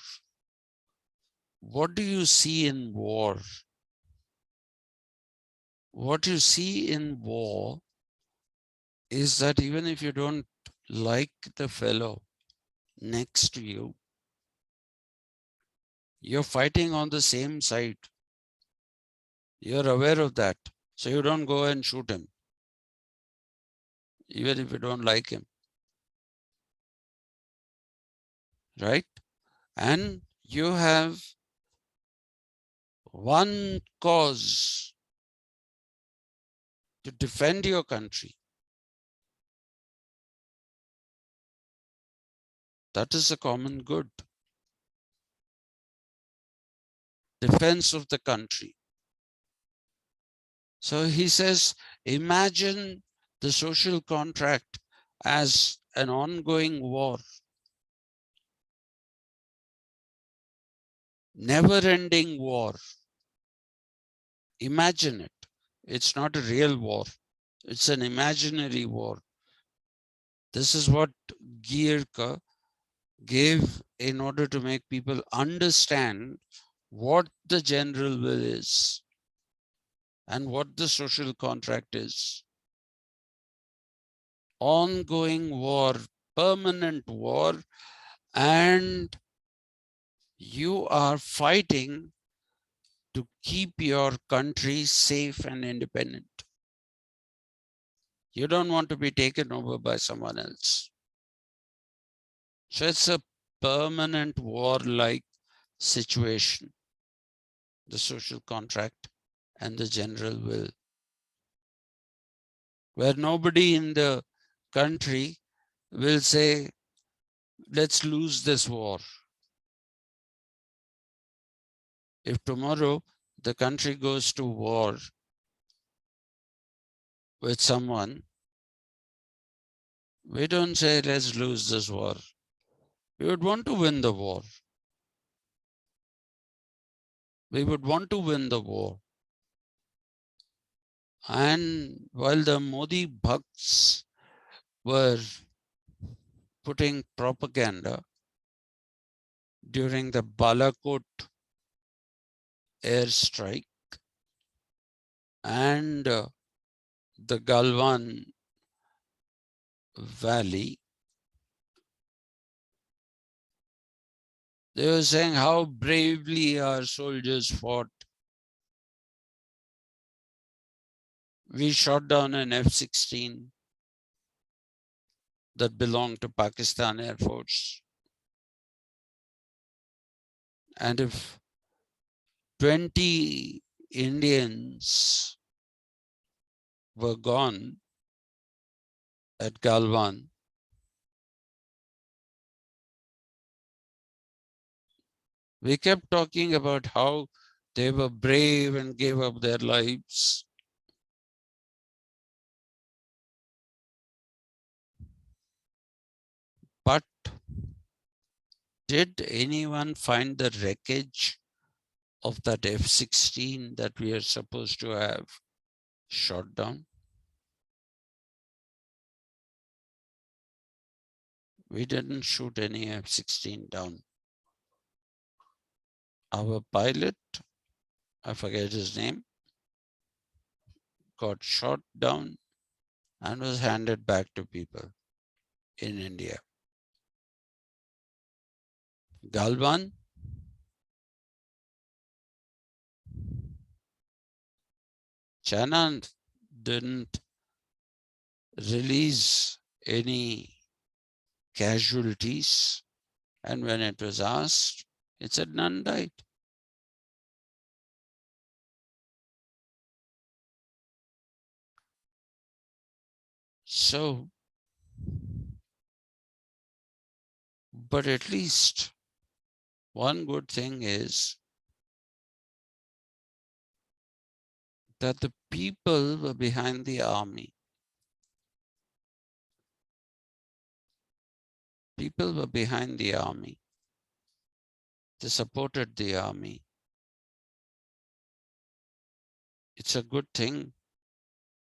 What do you see in war? What you see in war is that even if you don't like the fellow next to you, you're fighting on the same side. You're aware of that. So you don't go and shoot him, even if you don't like him. Right? And you have one cause to defend your country. That is a common good. Defense of the country. So he says, imagine the social contract as an ongoing war. Never-ending war. Imagine it. It's not a real war. It's an imaginary war. This is what Gierke gave in order to make people understand what the general will is and what the social contract is. Ongoing war, permanent war, and you are fighting to keep your country safe and independent. You don't want to be taken over by someone else. So it's a permanent war-like situation, the social contract and the general will, where nobody in the country will say, let's lose this war. If tomorrow the country goes to war with someone, we don't say, let's lose this war. We would want to win the war. We would want to win the war. And while the Modi Bhakts were putting propaganda during the Balakot airstrike and the Galwan Valley, they were saying how bravely our soldiers fought. We shot down an F-16 that belonged to Pakistan Air Force. And if 20 Indians were gone at Galwan, we kept talking about how they were brave and gave up their lives. But did anyone find the wreckage of that F-16 that we are supposed to have shot down. We didn't shoot any F-16 down. Our pilot, I forget his name, got shot down and was handed back to people in India. Galwan, China didn't release any casualties, and when it was asked, it said none died. So, but at least one good thing is that the people were behind the army. People were behind the army. They supported the army. It's a good thing.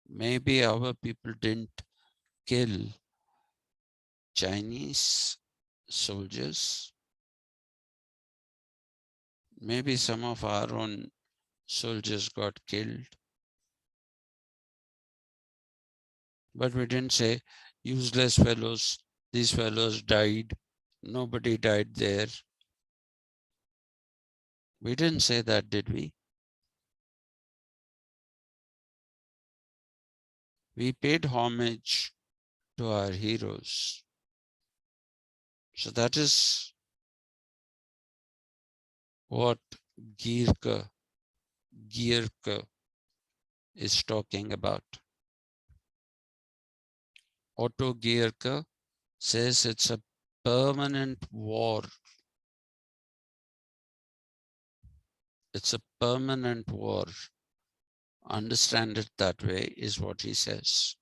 Maybe our people didn't kill Chinese soldiers. Maybe some of our own soldiers got killed. But we didn't say, useless fellows, these fellows died. Nobody died there. We didn't say that, did we? We paid homage to our heroes. So that is what Gierke is talking about. Otto Gierke says it's a permanent war. It's a permanent war. Understand it that way is what he says.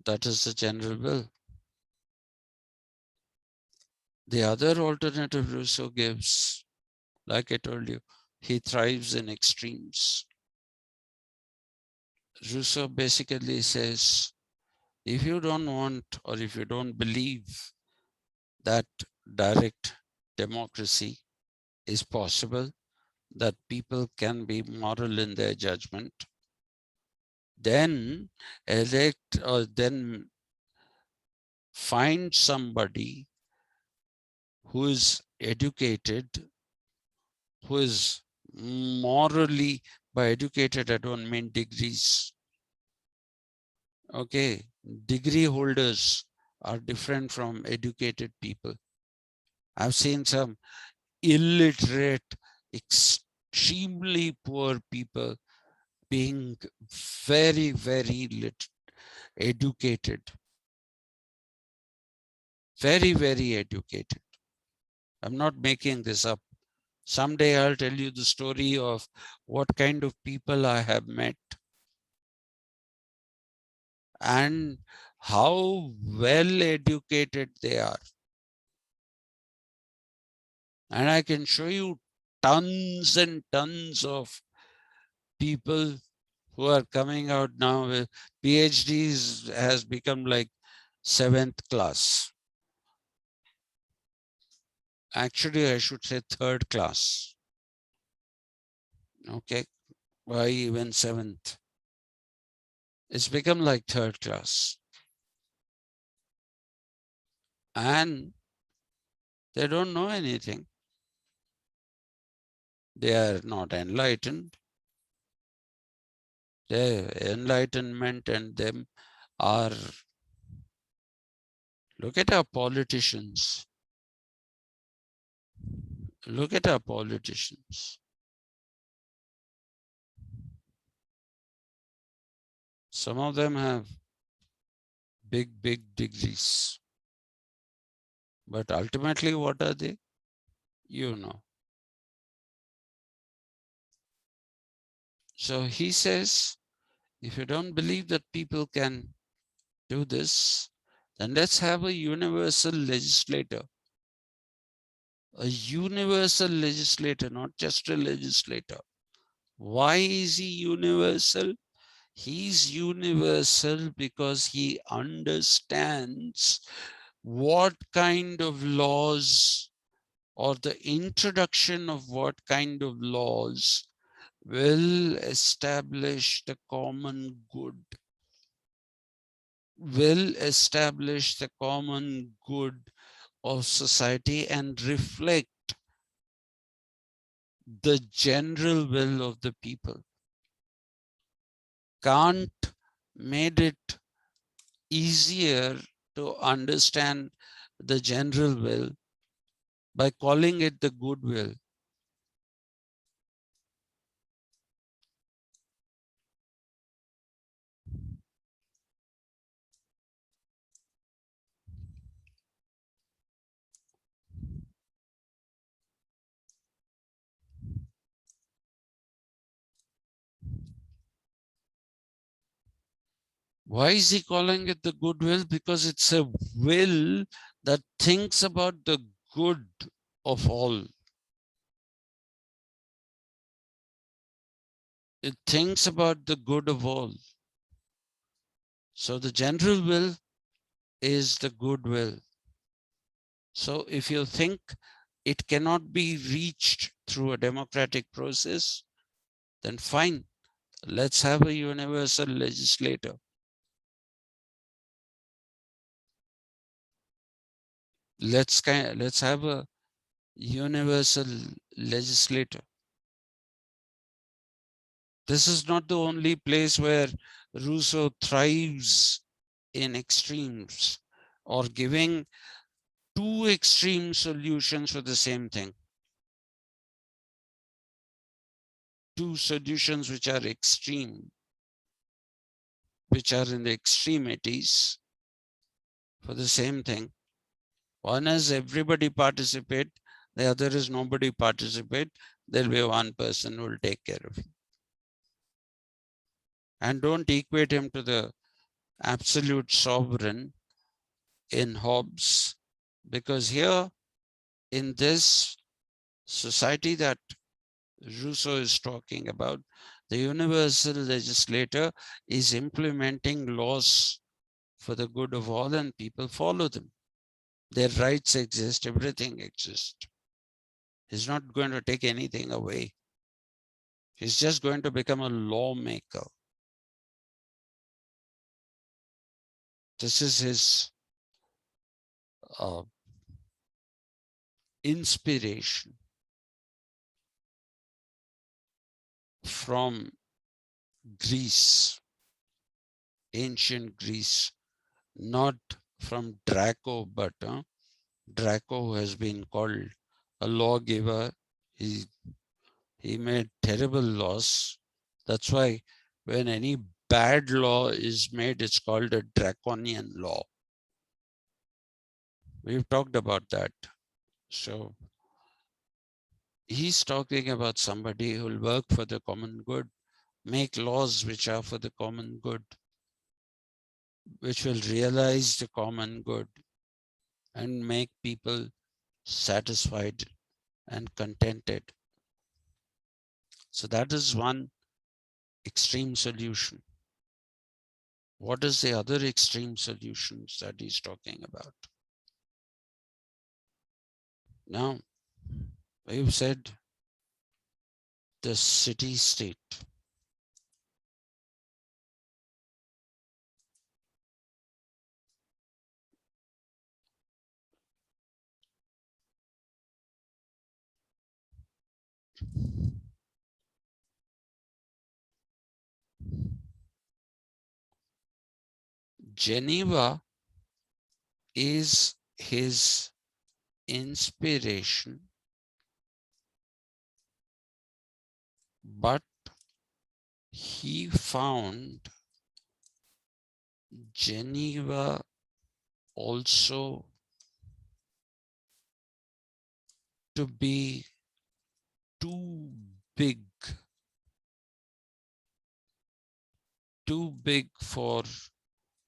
That is the general will. The other alternative Rousseau gives, like I told you, he thrives in extremes. Rousseau basically says, if you don't want or if you don't believe that direct democracy is possible, that people can be moral in their judgment, then elect or then find somebody who is educated, who is morally, by educated I don't mean degrees. Okay, degree holders are different from educated people. I've seen some illiterate, extremely poor people being very, very educated. Very, very educated. I'm not making this up. Someday I'll tell you the story of what kind of people I have met and how well educated they are. And I can show you tons and tons of people who are coming out now with PhDs has become like 7th class. Actually, I should say 3rd class. Okay, why even 7th? It's become like 3rd class. And they don't know anything. They are not enlightened. Their enlightenment and them are, look at our politicians. Look at our politicians. Some of them have big, big degrees. But ultimately, what are they? You know. So he says, if you don't believe that people can do this, then let's have a universal legislator. A universal legislator, not just a legislator. Why is he universal? He's universal because he understands what kind of laws, or the introduction of what kind of laws will establish the common good, will establish the common good of society and reflect the general will of the people. Kant made it easier to understand the general will by calling it the good will. Why is he calling it the good will? Because it's a will that thinks about the good of all. It thinks about the good of all. So the general will is the good will. So if you think it cannot be reached through a democratic process, then fine, let's have a universal legislator. Let's have a universal legislator. This is not the only place where Rousseau thrives in extremes or giving two extreme solutions for the same thing. Two solutions which are extreme, which are in the extremities for the same thing. One is everybody participate, the other is nobody participate. There'll be one person who will take care of you. And don't equate him to the absolute sovereign in Hobbes, because here in this society that Rousseau is talking about, the universal legislator is implementing laws for the good of all and people follow them. Their rights exist, everything exists. He's not going to take anything away. He's just going to become a lawmaker. This is his inspiration from Greece, ancient Greece, not from Draco, but Draco has been called a lawgiver. He made terrible laws. That's why when any bad law is made, it's called a draconian law. We've talked about that. So he's talking about somebody who will work for the common good, make laws which are for the common good, which will realize the common good and make people satisfied and contented. So that is one extreme solution. What is the other extreme solutions that he's talking about? Now, we've said the city-state. Geneva is his inspiration, but he found Geneva also to be too big for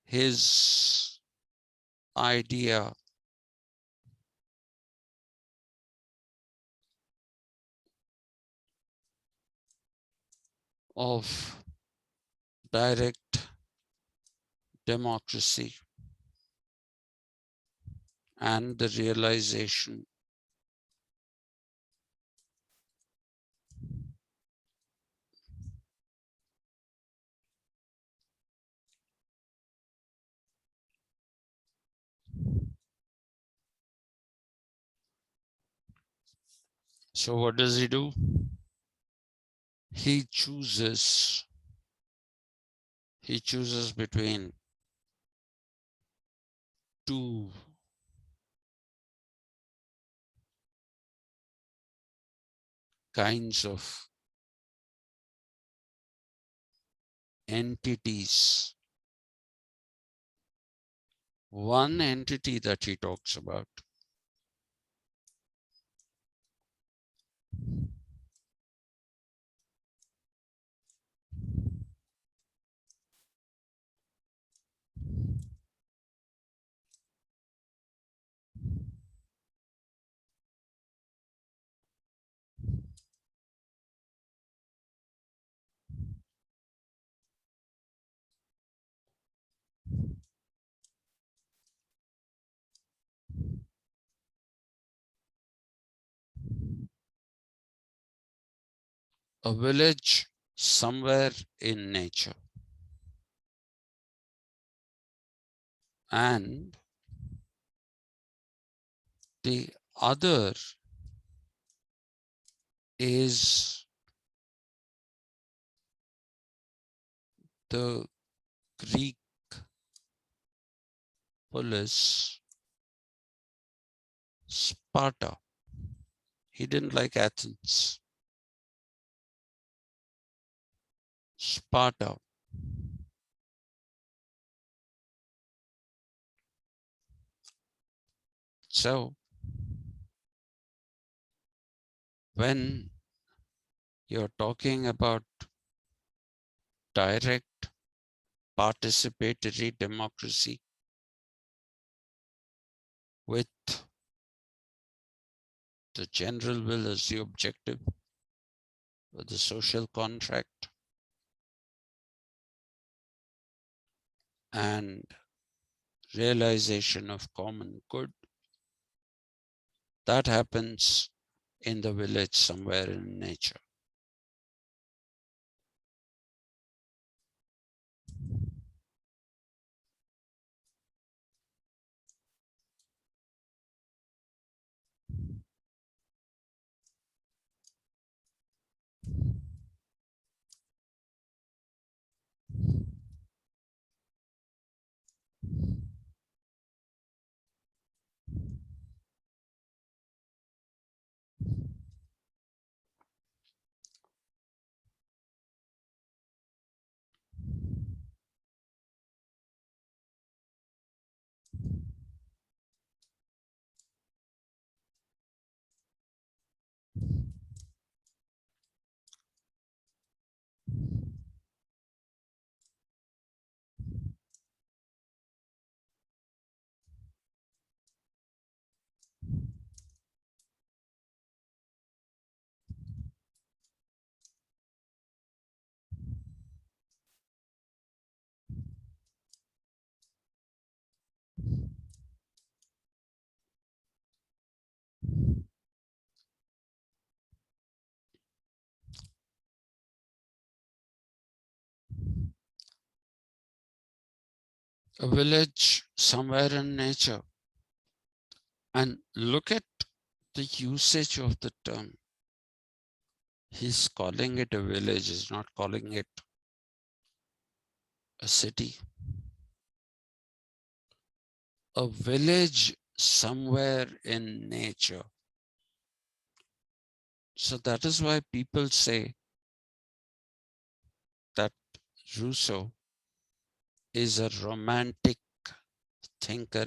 his idea. of direct democracy and the realization so what does he do? He chooses between two kinds of entities. One entity that he talks about a village somewhere in nature, and the other is the Greek polis Sparta. He didn't like Athens. Sparta. So when you're talking about direct participatory democracy with the general will as the objective, with the social contract, and realization of common good, that happens in the village somewhere in nature. A village somewhere in nature. And look at the usage of the term. He's calling it a village, he's not calling it a city. A village somewhere in nature. So that is why people say that Rousseau is a romantic thinker.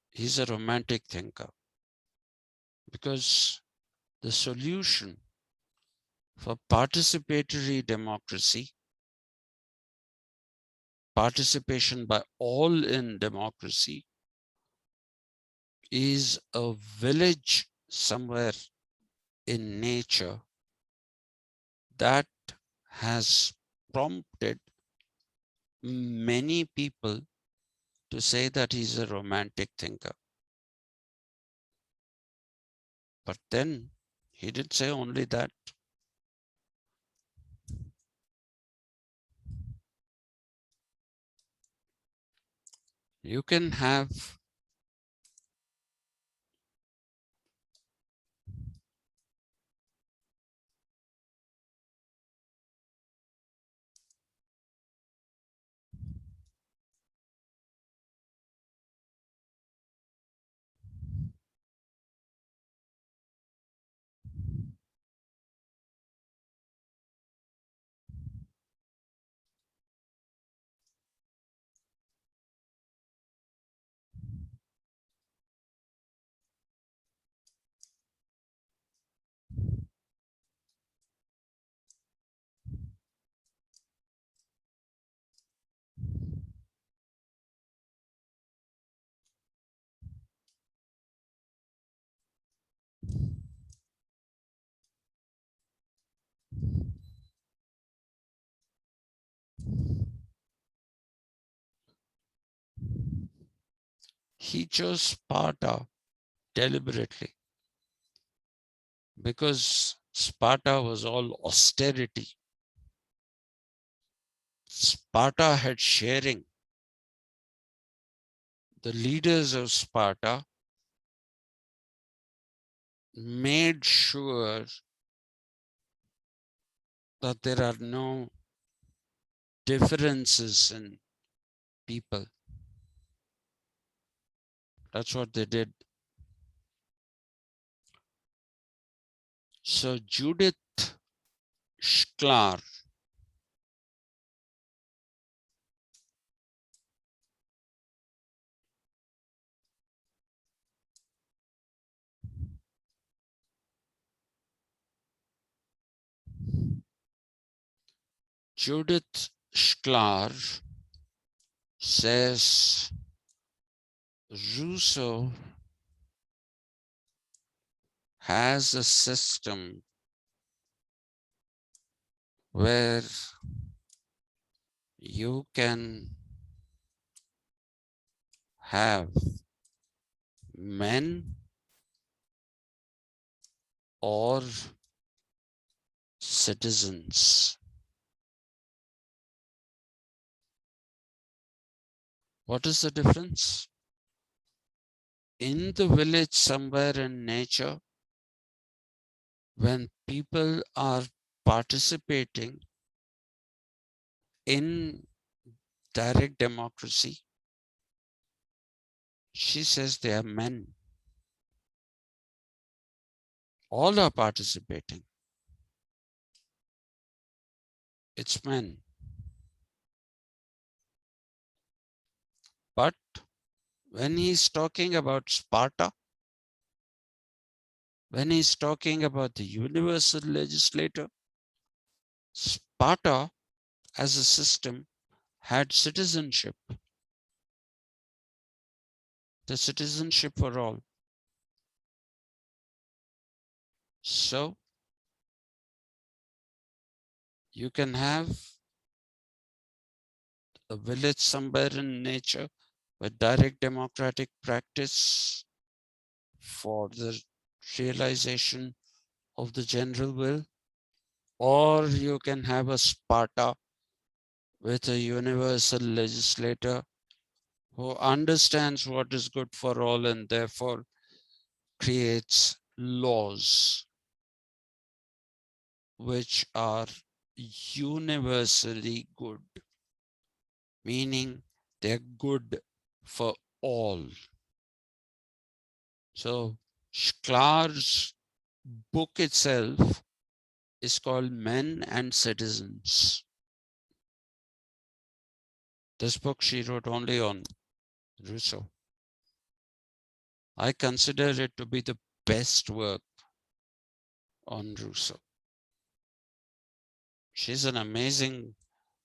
He's a romantic thinker because the solution for participatory democracy, participation by all in democracy, is a village somewhere in nature that has prompted many people to say that he's a romantic thinker. But then he didn't say only that. You can have he chose Sparta deliberately because Sparta was all austerity. Sparta had sharing. The leaders of Sparta made sure that there are no differences in people. That's what they did. So Judith Schklar Judith Schklar says Rousseau has a system where you can have men or citizens. What is the difference? In the village, somewhere in nature, when people are participating in direct democracy, she says they are men. All are participating. It's men. But when he's talking about Sparta, when he's talking about the Universal Legislator, Sparta as a system had citizenship, the citizenship for all. So you can have a village somewhere in nature with direct democratic practice for the realization of the general will, or you can have a Sparta with a universal legislator who understands what is good for all and therefore creates laws which are universally good, meaning they're good for all. So Schklar's book itself is called Men and Citizens. This book she wrote only on Rousseau. I consider it to be the best work on Rousseau. She's an amazing,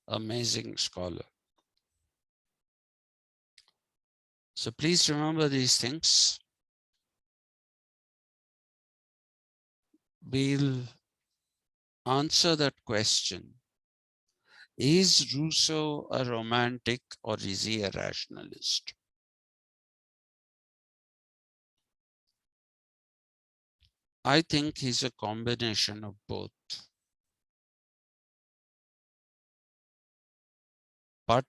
amazing scholar. So please remember these things. We'll answer that question. Is Rousseau a romantic or is he a rationalist? I think he's a combination of both. But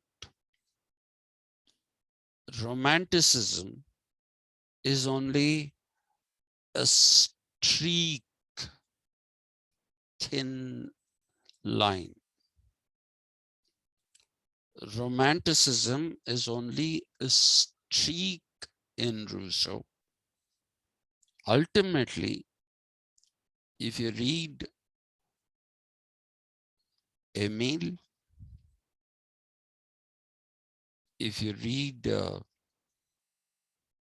romanticism is only a streak thin line. Romanticism is only a streak in Rousseau. Ultimately, if you read Emile, if you read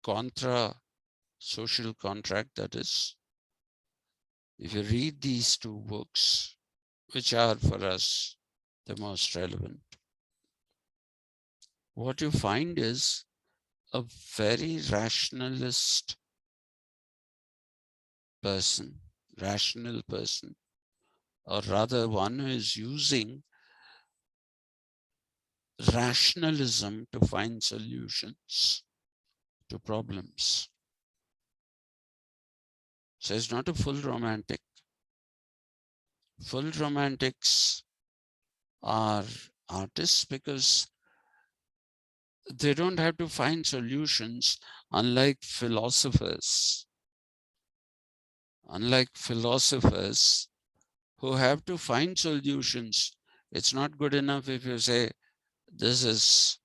Contra Social Contract, that is, if you read these two books, which are for us the most relevant, what you find is a very rationalist person, rational person, or rather one who is using rationalism to find solutions to problems. So it's not a full romantic. Full romantics are artists because they don't have to find solutions, unlike philosophers. Unlike philosophers who have to find solutions. It's not good enough if you say, this is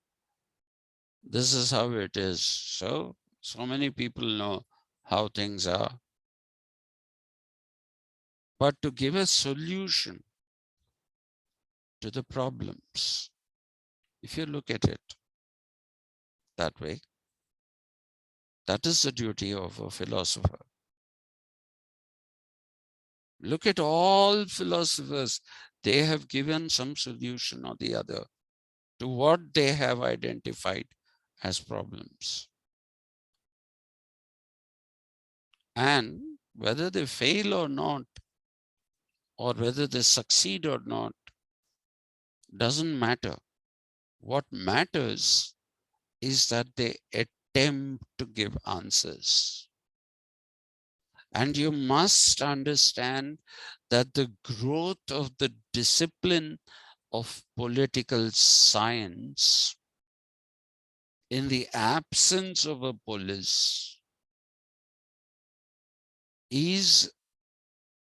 how it is. So many people know how things are. But to give a solution to the problems, if you look at it that way, that is the duty of a philosopher. Look at all philosophers. They have given some solution or the other to what they have identified as problems. And whether they fail or not, or whether they succeed or not, doesn't matter. What matters is that they attempt to give answers. And you must understand that the growth of the discipline of political science in the absence of a polis is,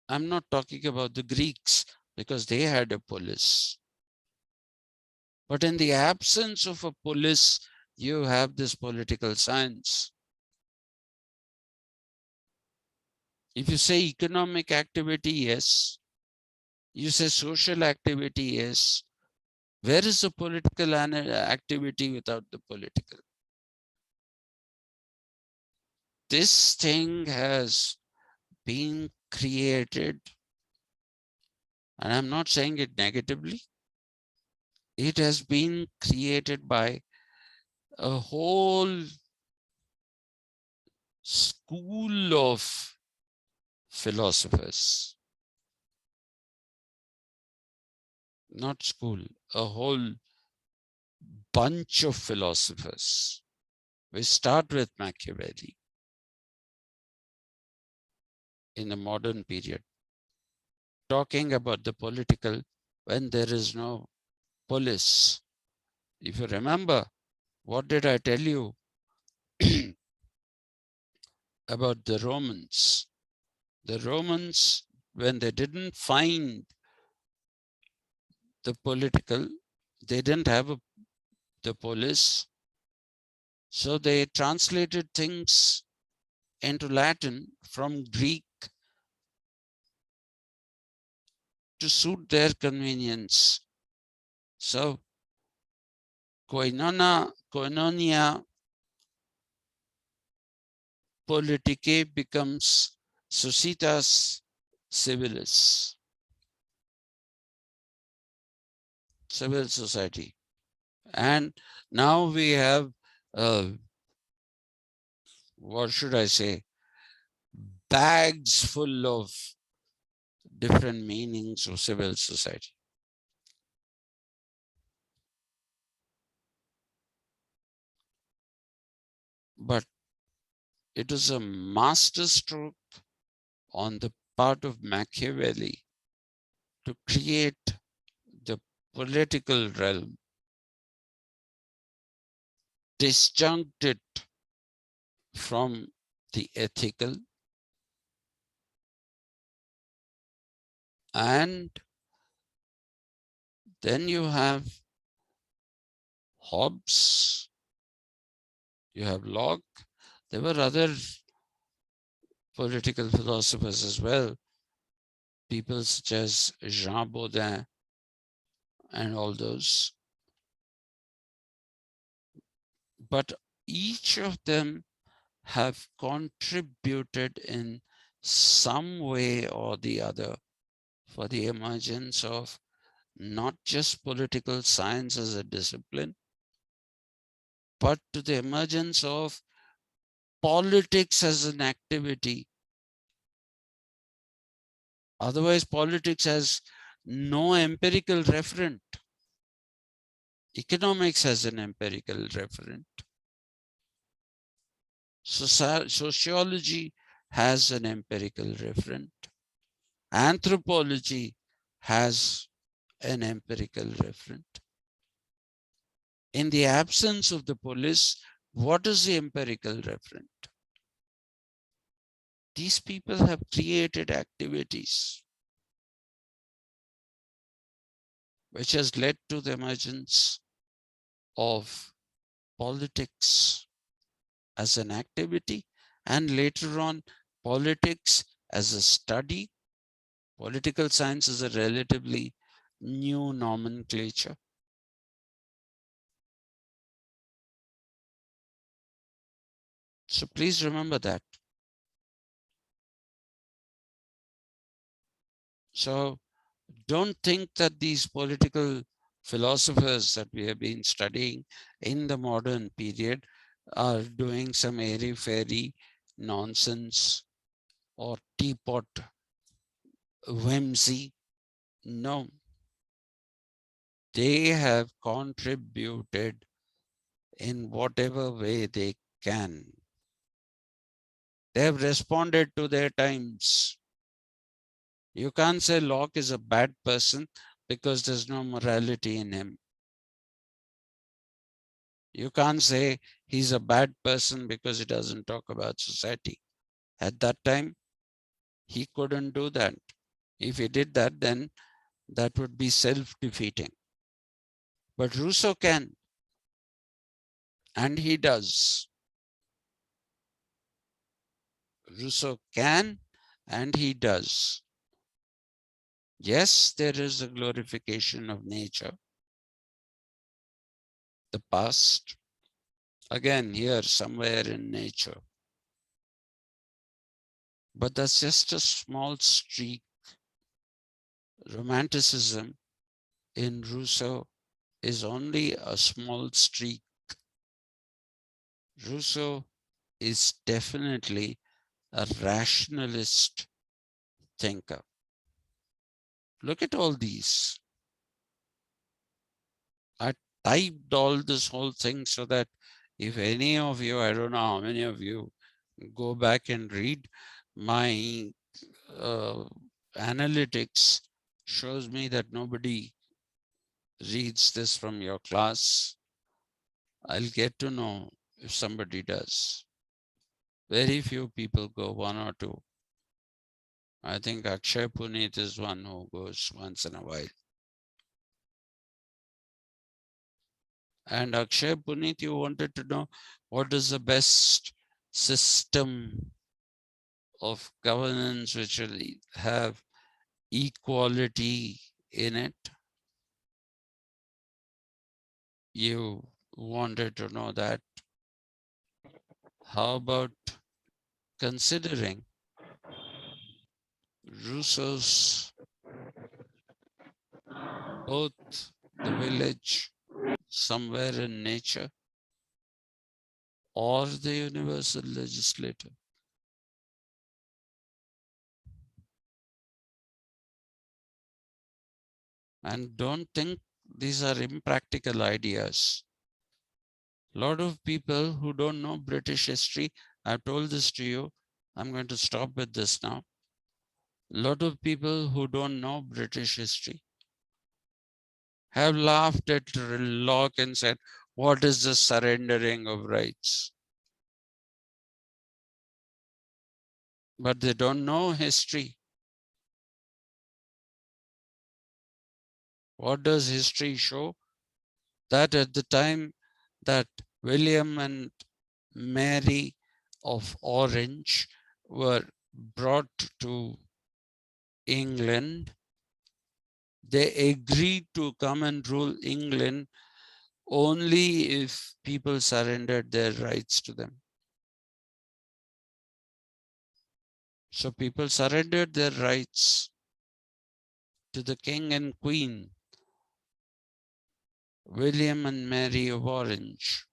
I'm not talking about the Greeks because they had a polis. But in the absence of a polis, you have this political science. If you say economic activity, yes. You say social activity, yes. Where is the political activity without the political? This thing has been created, and I'm not saying it negatively. It has been created by a whole school of philosophers. Not school, a whole bunch of philosophers. We start with Machiavelli in the modern period, talking about the political when there is no polis. If you remember, what did I tell you about the Romans? The Romans, when they didn't find the political, they didn't have the polis. So they translated things into Latin from Greek to suit their convenience. So koinonia politicae becomes societas civilis, civil society. And now we have, what should I say, bags full of different meanings of civil society. But it is a masterstroke on the part of Machiavelli to create the political realm, disjunct it from the ethical, and then you have Hobbes, you have Locke. There were other political philosophers as well, people such as Jean Baudin and all those. But each of them have contributed in some way or the other for the emergence of not just political science as a discipline, but to the emergence of politics as an activity. Otherwise, politics has no empirical referent. Economics has an empirical referent. Sociology has an empirical referent. Anthropology has an empirical referent. In the absence of the police, what is the empirical referent? These people have created activities which has led to the emergence of politics as an activity, and later on politics as a study. Political science is a relatively new nomenclature. So please remember that. So don't think that these political philosophers that we have been studying in the modern period are doing some airy-fairy nonsense or teapot whimsy. No, they have contributed in whatever way they can. They have responded to their times. You can't say Locke is a bad person because there's no morality in him. You can't say he's a bad person because he doesn't talk about society. At that time, he couldn't do that. If he did that, then that would be self-defeating. But Rousseau can, and he does. Rousseau can, and he does. Yes, there is a glorification of nature, the past, again here somewhere in nature. But that's just a small streak. Romanticism in Rousseau is only a small streak. Rousseau is definitely a rationalist thinker. Look at all these. I typed all this whole thing so that if any of you, I don't know how many of you, go back and read my analytics, shows me that nobody reads this from your class. I'll get to know if somebody does. Very few people go, one or two. I think Akshay Puneet is one who goes once in a while. And Akshay Puneet, you wanted to know what is the best system of governance which will have equality in it. You wanted to know that. How about considering Rousseau's both the village somewhere in nature or the universal legislator? And don't think these are impractical ideas. A lot of people who don't know British history, I've told this to you, I'm going to stop with this now. A lot of people who don't know British history have laughed at Locke and said, what is the surrendering of rights? But they don't know history. What does history show? That at the time that William and Mary of Orange were brought to England, they agreed to come and rule England only if people surrendered their rights to them. So people surrendered their rights to the king and queen, William and Mary of Orange.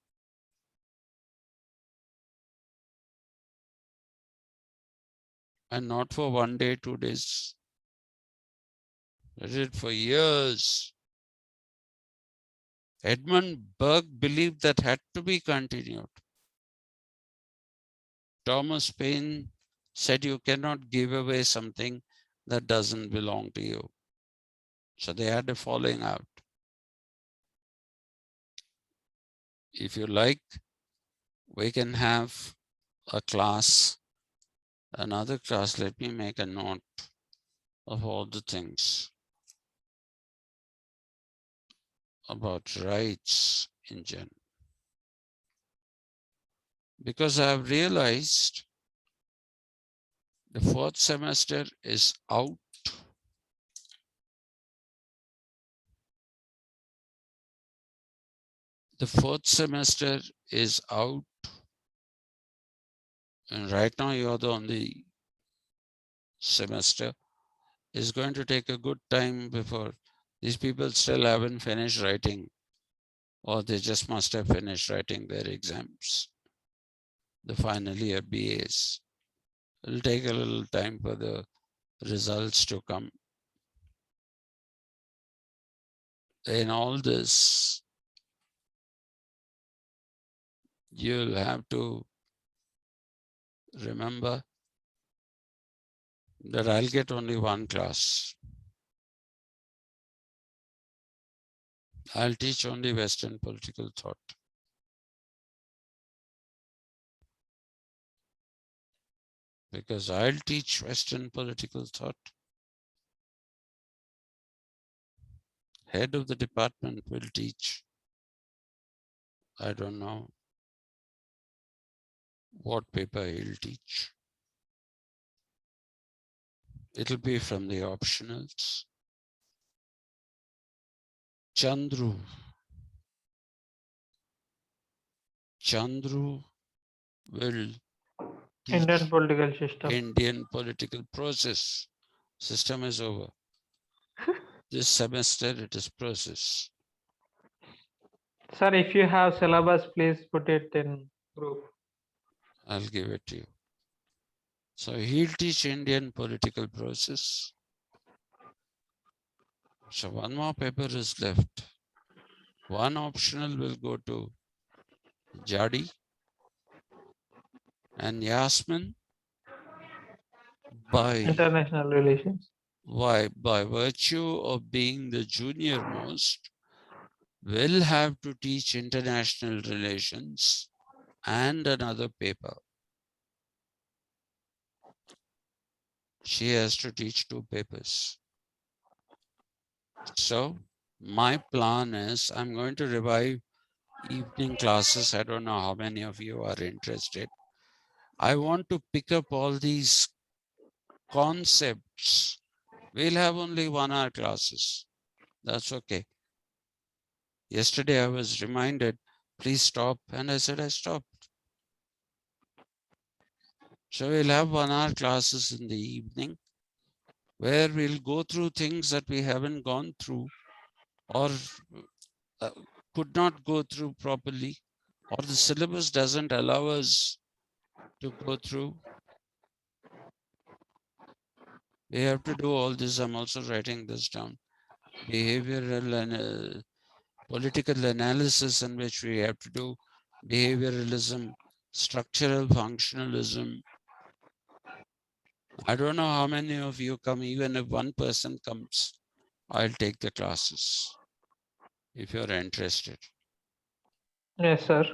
And not for 1 day, 2 days. They did it for years. Edmund Burke believed that had to be continued. Thomas Paine said you cannot give away something that doesn't belong to you. So they had a falling out. If you like, we can have a class, another class. Let me make a note of all the things about rights in general. Because I've realized the 4th semester is out. The 4th semester is out. And right now you're the only semester. It's going to take a good time before these people still haven't finished writing, or they just must have finished writing their exams, the final year BAs. It'll take a little time for the results to come. In all this, you'll have to remember that I'll get only one class. I'll teach only Western political thought. Because I'll teach Western political thought. Head of the department will teach, I don't know what paper he'll teach. It'll be from the optionals. Chandru will teach Indian political system. Indian political process. System is over. This semester it is process. Sir, if you have syllabus, please put it in group. I'll give it to you. So he'll teach Indian political process. So one more paper is left. One optional will go to Jadi and Yasmin by International relations. by virtue of being the junior most, will have to teach international relations and another paper. She has to teach 2 papers. So my plan is I'm going to revive evening classes. I don't know how many of you are interested. I want to pick up all these concepts. We'll have only 1 hour classes. That's okay. Yesterday I was reminded, please stop. And I said, I stopped. So we'll have 1 hour classes in the evening where we'll go through things that we haven't gone through or could not go through properly, or the syllabus doesn't allow us to go through. We have to do all this. I'm also writing this down. behavioral and political analysis, in which we have to do behavioralism, structural functionalism. I don't know how many of you come. Even if one person comes, I'll take the classes if you're interested. Yes, sir.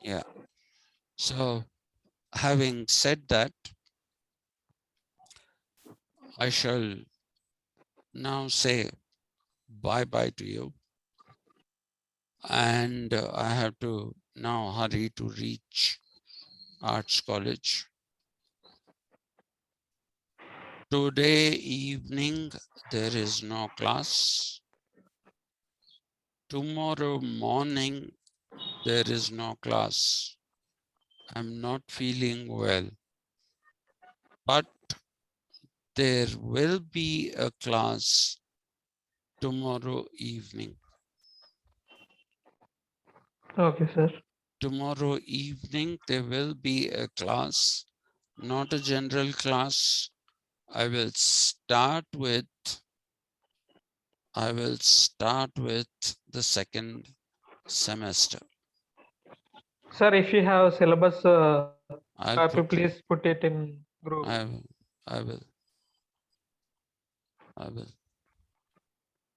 Yeah. So having said that, I shall now say bye-bye to you. And I have to now hurry to reach Arts College. Today evening, there is no class. Tomorrow morning, there is no class. I'm not feeling well, but there will be a class tomorrow evening. Okay, sir. Tomorrow evening, there will be a class, not a general class. I will start with the second semester. Sir, if you have syllabus I'll copy, put, please put it in group. I will.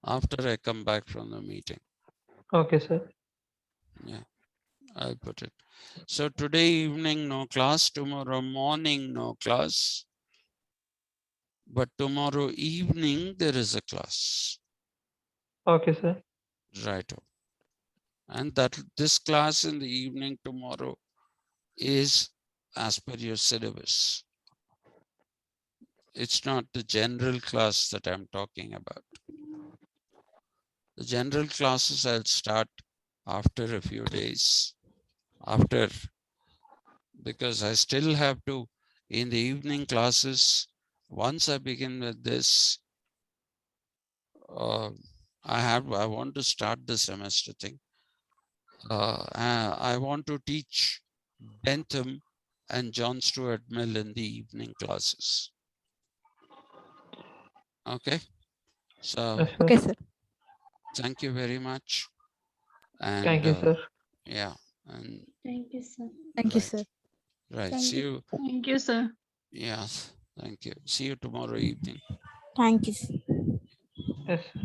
After I come back from the meeting. Okay, sir. Yeah, I'll put it. So today evening, no class. Tomorrow morning, no class. But tomorrow evening, there is a class. Okay, sir. Right. And that this class in the evening tomorrow is as per your syllabus. It's not the general class that I'm talking about. The general classes I'll start after a few days, because I still have to, in the evening classes, once I begin with this, I want to start the semester thing. I want to teach Bentham and John Stuart Mill in the evening classes. Okay, so Yes, sir. Okay, sir. thank you very much. And Thank you, sir. yeah, and Thank you, sir. Thank you, sir. right. Thank See you. Thank you, sir. Yes, thank you. See you tomorrow evening. Thank you, sir. Yes, sir.